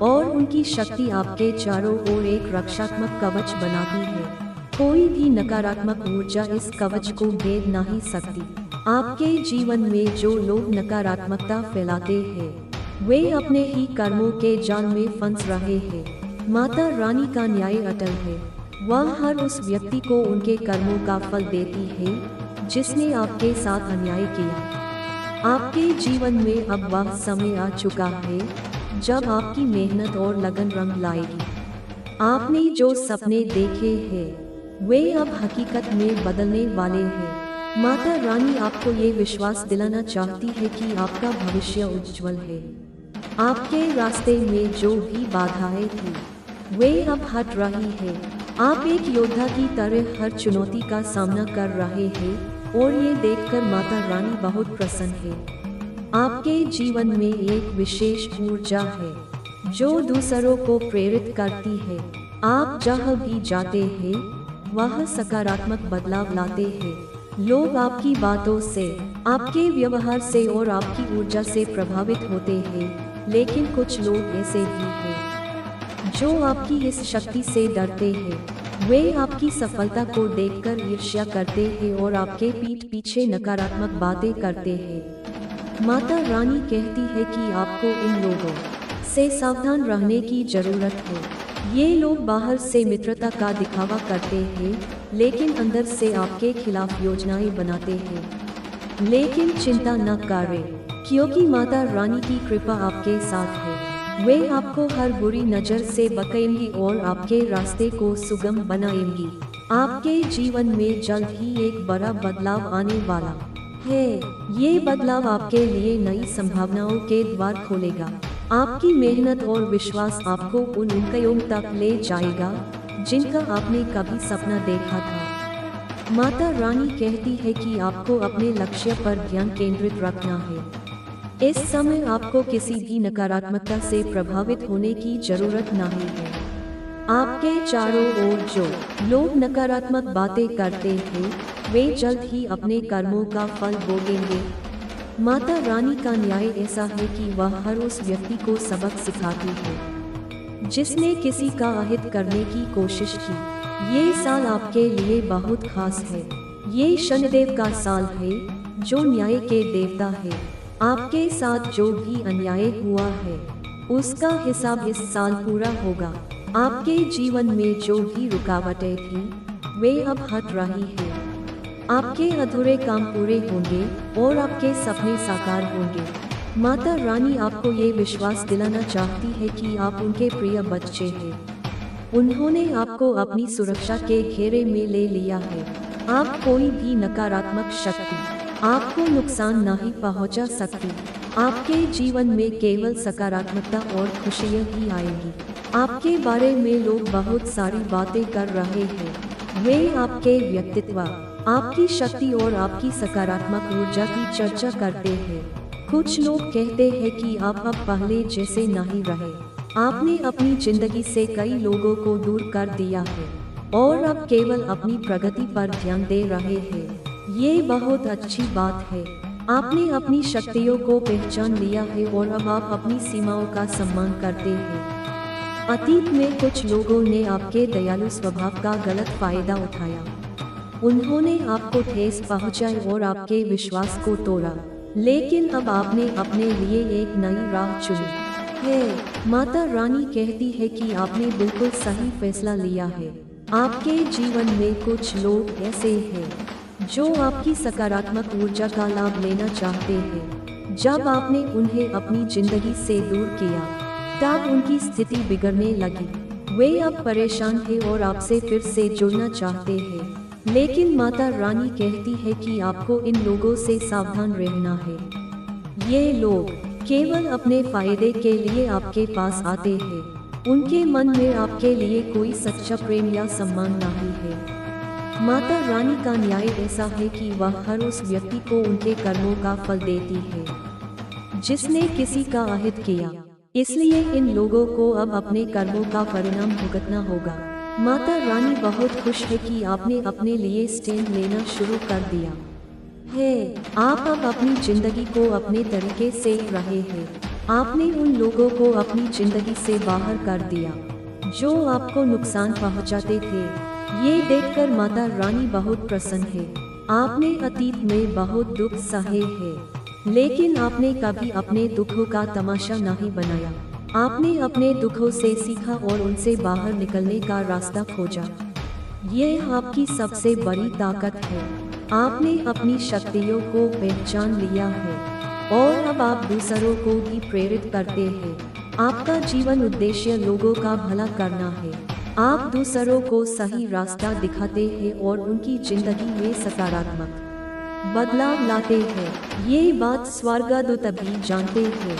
और उनकी शक्ति आपके चारों ओर एक रक्षात्मक कवच बनाती है। कोई भी नकारात्मक ऊर्जा इस कवच को भेद नहीं सकती। आपके जीवन में जो लोग नकारात्मकता फैलाते हैं वे अपने ही कर्मों के जाल में फंस रहे हैं। माता रानी का न्याय अटल है। वह हर उस व्यक्ति को उनके कर्मों का फल देती है जिसने आपके साथ अन्याय किया। आपके जीवन में अब वह समय आ चुका है जब आपकी मेहनत और लगन रंग लाएगी। आपने जो सपने देखे हैं वे अब हकीकत में बदलने वाले हैं। माता रानी आपको ये विश्वास दिलाना चाहती है कि आपका भविष्य उज्जवल है। आपके रास्ते में जो भी बाधाएं थी वे अब हट रही है। आप एक योद्धा की तरह हर चुनौती का सामना कर रहे हैं और ये देखकर माता रानी बहुत प्रसन्न है। आपके जीवन में एक विशेष ऊर्जा है जो दूसरों को प्रेरित करती है। आप जहाँ भी जाते हैं वह सकारात्मक बदलाव लाते हैं। लोग आपकी बातों से, आपके व्यवहार से और आपकी ऊर्जा से प्रभावित होते हैं। लेकिन कुछ लोग ऐसे भी हैं जो आपकी इस शक्ति से डरते हैं। वे आपकी सफलता को देखकर ईर्ष्या करते हैं और आपके पीठ पीछे नकारात्मक बातें करते हैं। माता रानी कहती है कि आपको इन लोगों से सावधान रहने की जरूरत है। ये लोग बाहर से मित्रता का दिखावा करते हैं लेकिन अंदर से आपके खिलाफ योजनाएं बनाते हैं। लेकिन चिंता न करें क्योंकि माता रानी की कृपा आपके साथ है। वे आपको हर बुरी नजर से बचाएंगी और आपके रास्ते को सुगम बनाएंगी। आपके जीवन में जल्द ही एक बड़ा बदलाव आने वाला है। ये बदलाव आपके लिए नई संभावनाओं के द्वार खोलेगा। आपकी मेहनत और विश्वास आपको उन ऊंचाइयों तक ले जाएगा जिनका आपने कभी सपना देखा था। माता रानी कहती है कि आपको अपने लक्ष्य पर ध्यान केंद्रित रखना है। इस समय आपको किसी भी नकारात्मकता से प्रभावित होने की जरूरत नहीं है। आपके चारों ओर जो लोग नकारात्मक बातें करते हैं वे जल्द ही अपने कर्मों का फल भोगेंगे। माता रानी का न्याय ऐसा है कि वह हर उस व्यक्ति को सबक सिखाती है जिसने किसी का अहित करने की कोशिश की। ये साल आपके लिए बहुत खास है। ये शनिदेव का साल है जो न्याय के देवता है। आपके साथ जो भी अन्याय हुआ है उसका हिसाब इस साल पूरा होगा। आपके जीवन में जो भी रुकावटें थी वे अब हट रही है। आपके अधूरे काम पूरे होंगे और आपके सपने साकार होंगे। माता रानी आपको ये विश्वास दिलाना चाहती है कि आप उनके प्रिय बच्चे हैं। उन्होंने आपको अपनी सुरक्षा के घेरे में ले लिया है। आप कोई भी नकारात्मक शक्ति आपको नुकसान नहीं पहुंचा सकती। आपके जीवन में केवल सकारात्मकता और खुशियाँ ही आएंगी। आपके बारे में लोग बहुत सारी बातें कर रहे हैं। वे आपके व्यक्तित्व, आपकी शक्ति और आपकी सकारात्मक ऊर्जा की चर्चा करते हैं। कुछ लोग कहते हैं कि आप अब पहले जैसे नहीं रहे। आपने अपनी जिंदगी से कई लोगों को दूर कर दिया है और अब केवल अपनी प्रगति पर ध्यान दे रहे हैं। ये बहुत अच्छी बात है। आपने अपनी शक्तियों को पहचान लिया है और अब आप अपनी सीमाओं का सम्मान करते हैं। अतीत में कुछ लोगों ने आपके दयालु स्वभाव का गलत फायदा उठाया। उन्होंने आपको ठेस पहुंचाई और आपके विश्वास को तोड़ा, लेकिन अब आपने अपने लिए एक नई राह चुनी है। माता रानी कहती है कि आपने बिल्कुल सही फैसला लिया है। आपके जीवन में कुछ लोग ऐसे हैं जो आपकी सकारात्मक ऊर्जा का लाभ लेना चाहते हैं। जब आपने उन्हें अपनी जिंदगी से दूर किया तब उनकी स्थिति बिगड़ने लगी। वे अब परेशान हैं और आपसे फिर से जुड़ना चाहते हैं, लेकिन माता रानी कहती है कि आपको इन लोगों से सावधान रहना है। ये लोग केवल अपने फायदे के लिए आपके पास आते हैं। उनके मन में आपके लिए कोई सच्चा प्रेम या सम्मान नहीं है। माता रानी का न्याय ऐसा है कि वह हर उस व्यक्ति को उनके कर्मों का फल देती है जिसने किसी का अहित किया। इसलिए इन लोगों को अब अपने कर्मों का परिणाम भुगतना होगा। माता रानी बहुत खुश है कि आपने अपने लिए स्टैंड लेना शुरू कर दिया है। आप अब अपनी जिंदगी को अपने तरीके से रहे हैं। आपने उन लोगों को अपनी जिंदगी से बाहर कर दिया जो आपको नुकसान पहुंचाते थे। ये देखकर माता रानी बहुत प्रसन्न है। आपने अतीत में बहुत दुख सहे हैं, लेकिन आपने कभी अपने दुखों का तमाशा नहीं बनाया। आपने अपने दुखों से सीखा और उनसे बाहर निकलने का रास्ता खोजा। ये आपकी सबसे बड़ी ताकत है। आपने अपनी शक्तियों को पहचान लिया है और अब आप दूसरों को भी प्रेरित करते हैं। आपका जीवन उद्देश्य लोगों का भला करना है। आप दूसरों को सही रास्ता दिखाते हैं और उनकी जिंदगी में सकारात्मक बदलाव लाते हैं। ये बात स्वर्गदूत भी जानते हैं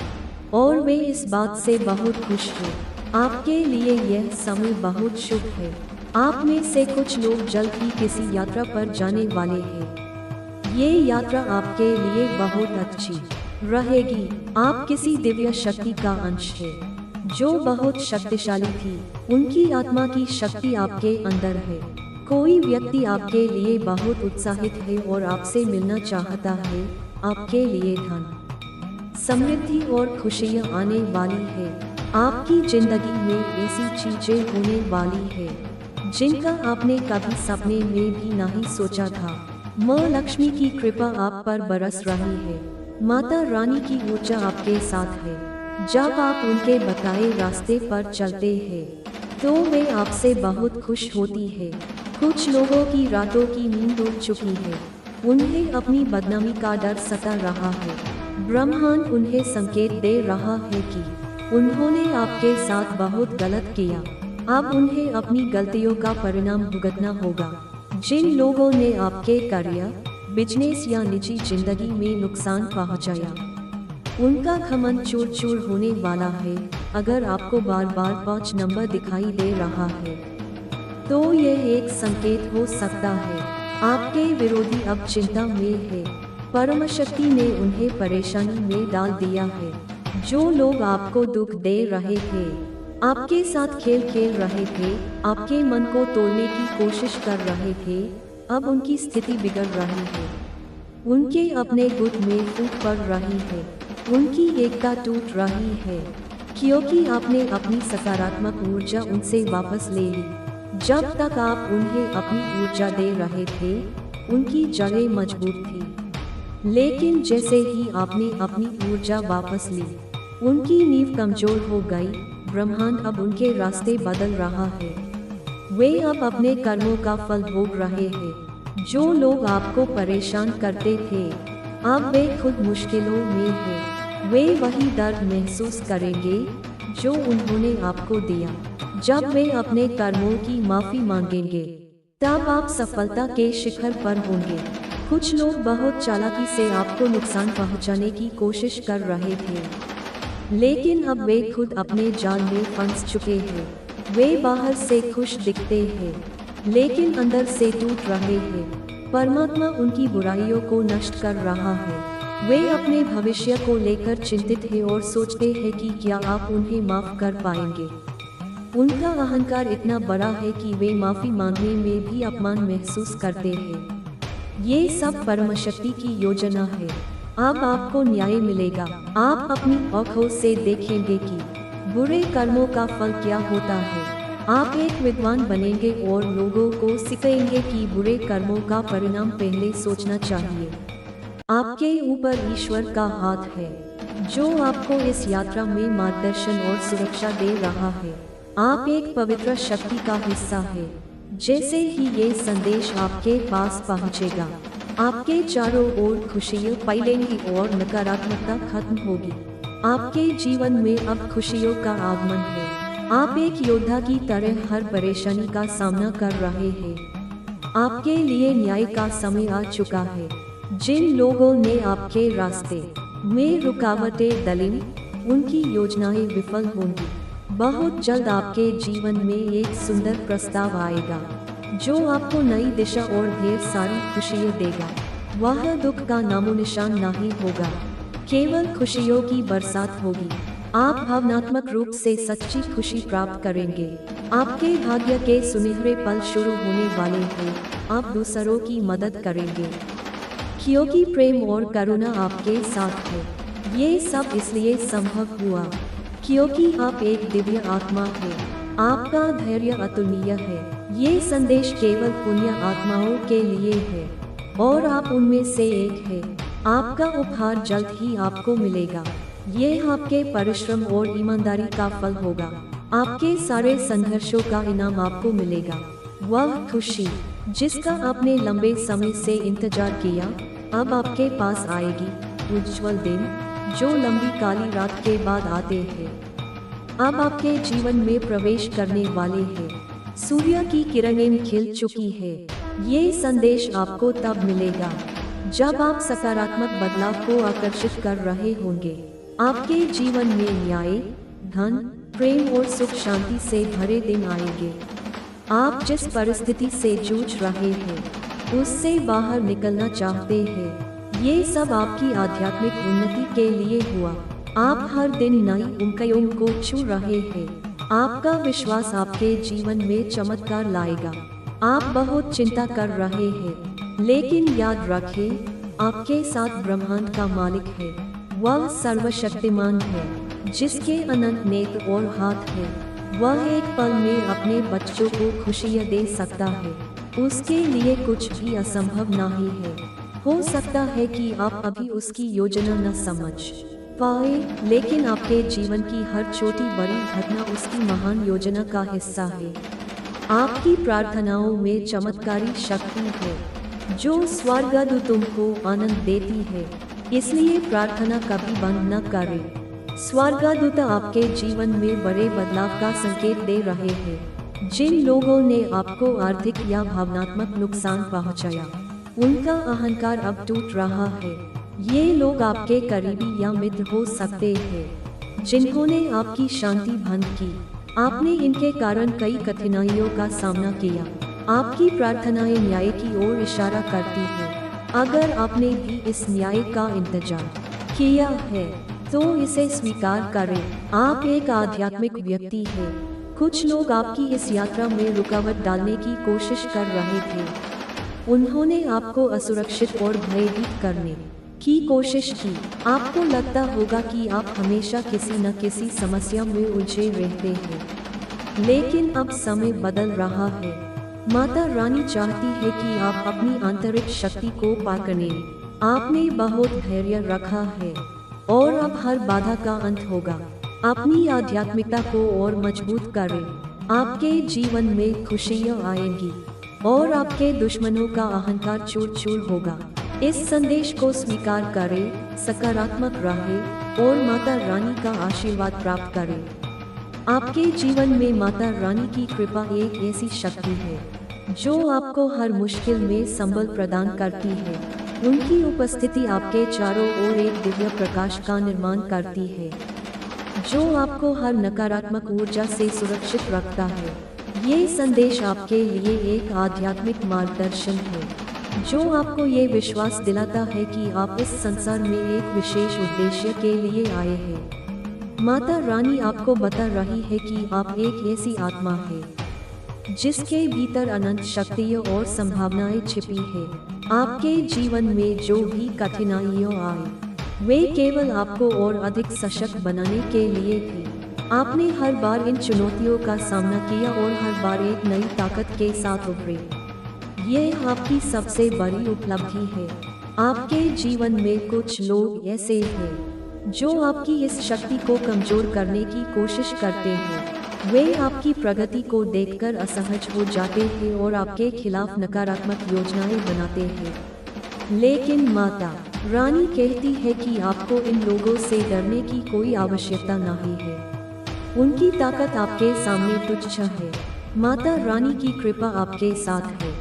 और वे इस बात से बहुत खुश हैं। आपके लिए यह समय बहुत शुभ है। आप में से कुछ लोग जल्द ही किसी यात्रा पर जाने वाले हैं। ये यात्रा आपके लिए बहुत अच्छी रहेगी। आप किसी दिव्य शक्ति का अंश है जो बहुत शक्तिशाली थी। उनकी आत्मा की शक्ति आपके अंदर है। कोई व्यक्ति आपके लिए बहुत उत्साहित है और आपसे मिलना चाहता है। आपके लिए धन, समृद्धि और खुशियाँ आने वाली है। आपकी जिंदगी में ऐसी चीजें होने वाली है जिनका आपने कभी सपने में भी नहीं सोचा था। माँ लक्ष्मी की कृपा आप पर बरस रही है। माता रानी की ऊर्जा आपके साथ है। जब आप उनके बताए रास्ते पर चलते हैं तो वे आपसे बहुत खुश होती है। कुछ लोगों की रातों की नींद उड़ चुकी है। उन्हें अपनी बदनामी का डर सता रहा है। ब्रह्मांड उन्हें संकेत दे रहा है कि उन्होंने आपके साथ बहुत गलत किया। अब उन्हें अपनी गलतियों का परिणाम भुगतना होगा। जिन लोगों ने आपके करियर, बिजनेस या निजी जिंदगी में नुकसान पहुंचाया, उनका घमंड चूर चूर होने वाला है। अगर आपको बार बार 5 नंबर दिखाई दे रहा है तो यह एक संकेत हो सकता है आपके विरोधी अब चिंता में है। परम शक्ति ने उन्हें परेशानी में डाल दिया है। जो लोग आपको दुख दे रहे थे, आपके साथ खेल खेल रहे थे, आपके मन को तोड़ने की कोशिश कर रहे थे, अब उनकी स्थिति बिगड़ रही है। उनके अपने गुट में फूट पड़ रही है। उनकी एकता टूट रही है क्योंकि आपने अपनी सकारात्मक ऊर्जा उनसे वापस ले ली। जब तक आप उन्हें अपनी ऊर्जा दे रहे थे, उनकी जड़ें मजबूत थी। लेकिन जैसे ही आपने अपनी ऊर्जा वापस ली, उनकी नींव कमजोर हो गई। ब्रह्मांड अब उनके रास्ते बदल रहा है। वे अब अपने कर्मों का फल भोग रहे हैं। जो लोग आपको परेशान करते थे, अब वे खुद मुश्किलों में हैं। वे वही दर्द महसूस करेंगे जो उन्होंने आपको दिया। जब वे अपने कर्मों की माफी मांगेंगे, तब आप सफलता के शिखर पर होंगे। कुछ लोग बहुत चालाकी से आपको नुकसान पहुंचाने की कोशिश कर रहे थे, लेकिन अब वे खुद अपने जाल में फंस चुके हैं। वे बाहर से खुश दिखते हैं, लेकिन अंदर से टूट रहे हैं। परमात्मा उनकी बुराइयों को नष्ट कर रहा है। वे अपने भविष्य को लेकर चिंतित हैं और सोचते हैं कि क्या आप उन्हें माफ कर पाएंगे। उनका अहंकार इतना बड़ा है कि वे माफी मांगने में भी अपमान महसूस करते हैं। ये सब परमशक्ति की योजना है। अब आपको न्याय मिलेगा। आप अपनी आँखों से देखेंगे कि बुरे कर्मों का फल क्या होता है। आप एक विद्वान बनेंगे और लोगों को सिखाएंगे कि बुरे कर्मों का परिणाम पहले सोचना चाहिए। आपके ऊपर ईश्वर का हाथ है, जो आपको इस यात्रा में मार्गदर्शन और सुरक्षा दे रहा है। आप एक पवित्र शक्ति का हिस्सा है। जैसे ही ये संदेश आपके पास पहुंचेगा, आपके चारों ओर खुशियाँ फैलेंगी और नकारात्मकता खत्म होगी। आपके जीवन में अब खुशियों का आगमन है। आप एक योद्धा की तरह हर परेशानी का सामना कर रहे हैं। आपके लिए न्याय का समय आ चुका है। जिन लोगों ने आपके रास्ते में रुकावटें डाली, उनकी योजनाएं विफल होंगी। बहुत जल्द आपके जीवन में एक सुंदर प्रस्ताव आएगा, जो आपको नई दिशा और ढेर सारी खुशियाँ देगा। वह दुख का नामो निशान नहीं होगा, केवल खुशियों की बरसात होगी। आप भावनात्मक रूप से सच्ची खुशी प्राप्त करेंगे। आपके भाग्य के सुनहरे पल शुरू होने वाले हैं। आप दूसरों की मदद करेंगे, क्योंकि प्रेम और करुणा आपके साथ है। ये सब इसलिए संभव हुआ क्योंकि आप एक दिव्य आत्मा है। आपका धैर्य अतुलनीय है। ये संदेश केवल पुण्य आत्माओं के लिए है और आप उनमें से एक है। आपका उपहार जल्द ही आपको मिलेगा। ये आपके परिश्रम और ईमानदारी का फल होगा। आपके सारे संघर्षों का इनाम आपको मिलेगा। वह खुशी जिसका आपने लंबे समय से इंतजार किया, अब आपके पास आएगी। उज्जवल दिन जो लंबी काली रात के बाद आते हैं, अब आपके जीवन में प्रवेश करने वाले हैं। सूर्य की किरणें खिल चुकी है। ये संदेश आपको तब मिलेगा जब आप सकारात्मक बदलाव को आकर्षित कर रहे होंगे। आपके जीवन में न्याय, धन, प्रेम और सुख शांति से भरे दिन आएंगे। आप जिस परिस्थिति से जूझ रहे हैं, उससे बाहर निकलना चाहते हैं। ये सब आपकी आध्यात्मिक उन्नति के लिए हुआ। आप हर दिन नई ऊंचाइयों को छू रहे हैं। आपका विश्वास आपके जीवन में चमत्कार लाएगा। आप बहुत चिंता कर रहे हैं, लेकिन याद रखें, आपके साथ ब्रह्मांड का मालिक है। वह सर्वशक्तिमान है, जिसके अनंत नेत्र और हाथ है। वह एक पल में अपने बच्चों को खुशियाँ दे सकता है। उसके लिए कुछ भी असंभव नहीं है। हो सकता है कि आप अभी उसकी योजना न समझ पाए, लेकिन आपके जीवन की हर छोटी बड़ी घटना उसकी महान योजना का हिस्सा है। आपकी प्रार्थनाओं में चमत्कारी शक्ति है, जो स्वर्गदूतों को आनंद देती है। इसलिए प्रार्थना कभी बंद न करें। स्वर्गदूत आपके जीवन में बड़े बदलाव का संकेत दे रहे हैं। जिन लोगों ने आपको आर्थिक या भावनात्मक नुकसान पहुंचाया, उनका अहंकार अब टूट रहा है। ये लोग आपके करीबी या मित्र हो सकते हैं, जिन्होंने आपकी शांति भंग की। आपने इनके कारण कई कठिनाइयों का सामना किया। आपकी प्रार्थनाएं न्याय की ओर इशारा करती हैं। अगर आपने भी इस न्याय का इंतजार किया है, तो इसे स्वीकार करें। आप एक आध्यात्मिक व्यक्ति हैं। कुछ लोग आपकी इस यात्रा में रुकावट डालने की कोशिश कर रहे थे। उन्होंने आपको असुरक्षित और भयभीत करने की कोशिश की। आपको लगता होगा कि आप हमेशा किसी न किसी समस्या में उलझे रहते हैं, लेकिन अब समय बदल रहा है। माता रानी चाहती है कि आप अपनी आंतरिक शक्ति को पाकने आपने बहुत धैर्य रखा है और अब हर बाधा का अंत होगा। अपनी आध्यात्मिकता को और मजबूत करें। आपके जीवन में खुशियाँ आएंगी और आपके दुश्मनों का अहंकार चूर चूर होगा। इस संदेश को स्वीकार करें, सकारात्मक रहें और माता रानी का आशीर्वाद प्राप्त करें। आपके जीवन में माता रानी की कृपा एक ऐसी शक्ति है जो आपको हर मुश्किल में संबल प्रदान करती है। उनकी उपस्थिति आपके चारों ओर एक दिव्य प्रकाश का निर्माण करती है जो आपको हर नकारात्मक ऊर्जा से सुरक्षित रखता है। ये संदेश आपके लिए एक आध्यात्मिक मार्गदर्शन है जो आपको ये विश्वास दिलाता है कि आप इस संसार में एक विशेष उद्देश्य के लिए आए हैं। माता रानी आपको बता रही है कि आप एक ऐसी आत्मा है जिसके भीतर अनंत शक्तियाँ और संभावनाएं छिपी है। आपके जीवन में जो भी कठिनाइयाँ आए वे केवल आपको और अधिक सशक्त बनाने के लिए थी। आपने हर बार इन चुनौतियों का सामना किया और हर बार एक नई ताकत के साथ उभरे। ये आपकी सबसे बड़ी उपलब्धि है। आपके जीवन में कुछ लोग ऐसे हैं जो आपकी इस शक्ति को कमजोर करने की कोशिश करते हैं। वे आपकी प्रगति को देखकर असहज हो जाते हैं और आपके खिलाफ नकारात्मक योजनाएं बनाते हैं। लेकिन माता रानी कहती है कि आपको इन लोगों से डरने की कोई आवश्यकता नहीं है। उनकी ताकत आपके सामने तुच्छ है। माता रानी की कृपा आपके साथ है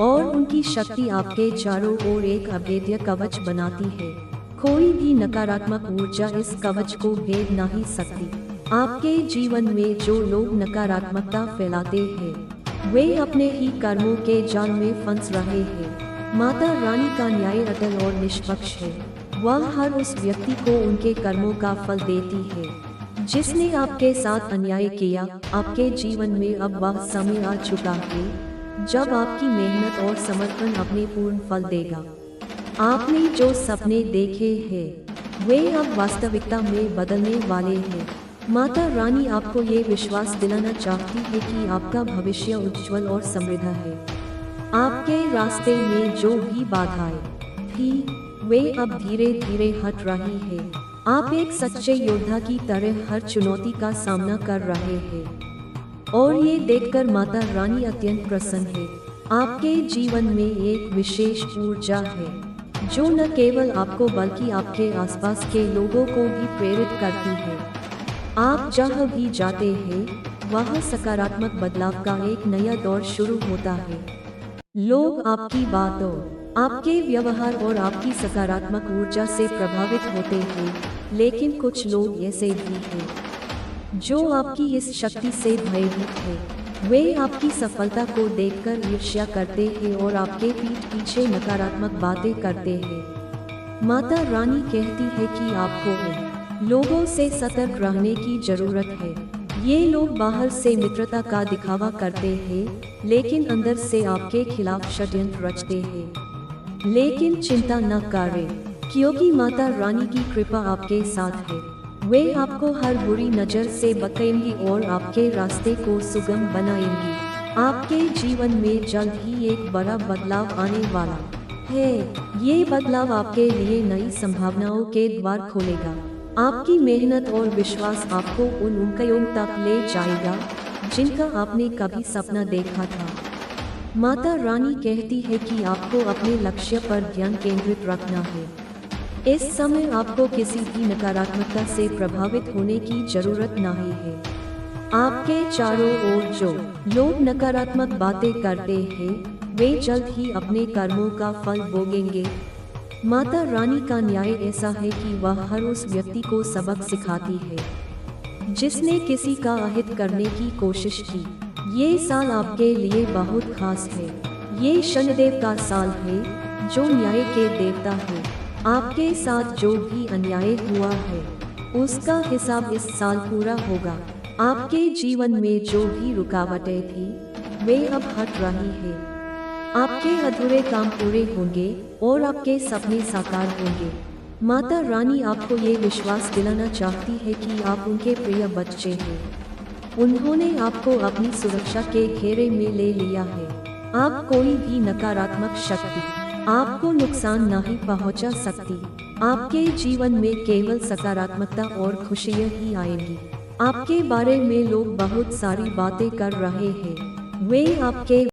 और उनकी शक्ति आपके चारों ओर एक अभेद्य कवच बनाती है। कोई भी नकारात्मक ऊर्जा इस कवच को भेद नहीं सकती। आपके जीवन में जो लोग नकारात्मकता फैलाते हैं वे अपने ही कर्मों के जाल में फंस रहे हैं। माता रानी का न्याय अटल और निष्पक्ष है। वह हर उस व्यक्ति को उनके कर्मों का फल देती है जिसने आपके साथ अन्याय किया। आपके जीवन में अब वह समय आ चुका है जब आपकी मेहनत और समर्पण अपने पूर्ण फल देगा। आपने जो सपने देखे हैं वे अब वास्तविकता में बदलने वाले हैं। माता रानी आपको ये विश्वास दिलाना चाहती है कि आपका भविष्य उज्जवल और समृद्ध है। आपके रास्ते में जो भी बाधाएं थी वे अब धीरे धीरे हट रही है। आप एक सच्चे योद्धा की तरह हर चुनौती का सामना कर रहे हैं और ये देखकर माता रानी अत्यंत प्रसन्न है। आपके जीवन में एक विशेष ऊर्जा है जो न केवल आपको बल्कि आपके आसपास के लोगों को भी प्रेरित करती है। आप जहाँ भी जाते हैं वहाँ सकारात्मक बदलाव का एक नया दौर शुरू होता है। लोग आपकी बातों, आपके व्यवहार और आपकी सकारात्मक ऊर्जा से प्रभावित होते हैं। लेकिन कुछ लोग ऐसे भी हैं जो आपकी इस शक्ति से भयभीत हैं। वे आपकी सफलता को देखकर ईर्ष्या करते हैं और आपके पीठ पीछे नकारात्मक बातें करते हैं। माता रानी कहती है कि आपको इन लोगों से सतर्क रहने की जरूरत है। ये लोग बाहर से मित्रता का दिखावा करते हैं लेकिन अंदर से आपके खिलाफ षड्यंत्र रचते हैं। लेकिन चिंता न करें क्योंकि माता रानी की कृपा आपके साथ है। वे आपको हर बुरी नजर से बचाएंगी और आपके रास्ते को सुगम बनाएंगी। आपके जीवन में जल्द ही एक बड़ा बदलाव आने वाला है। ये बदलाव आपके लिए नई संभावनाओं के द्वार खोलेगा। आपकी मेहनत और विश्वास आपको उन ऊंचाइयों तक ले जाएगा जिनका आपने कभी सपना देखा था। माता रानी कहती है कि आपको अपने लक्ष्य पर ध्यान केंद्रित रखना है। इस समय आपको किसी भी नकारात्मकता से प्रभावित होने की जरूरत नहीं है। आपके चारों ओर जो लोग नकारात्मक बातें करते हैं वे जल्द ही अपने कर्मों का फल भोगेंगे। माता रानी का न्याय ऐसा है कि वह हर उस व्यक्ति को सबक सिखाती है जिसने किसी का अहित करने की कोशिश की। ये साल आपके लिए बहुत खास है। ये शनिदेव का साल है जो न्याय के देवता है। आपके साथ जो भी अन्याय हुआ है उसका हिसाब इस साल पूरा होगा। आपके जीवन में जो भी रुकावटें थी वे अब हट रही है। आपके अधूरे काम पूरे होंगे और आपके सपने साकार होंगे। माता रानी आपको ये विश्वास दिलाना चाहती है कि आप उनके प्रिय बच्चे हैं। उन्होंने आपको अपनी सुरक्षा के घेरे में ले लिया है। आप कोई भी नकारात्मक शक्ति आपको नुकसान नहीं पहुंचा सकती। आपके जीवन में केवल सकारात्मकता और खुशियां ही आएंगी। आपके बारे में लोग बहुत सारी बातें कर रहे हैं, वे आपके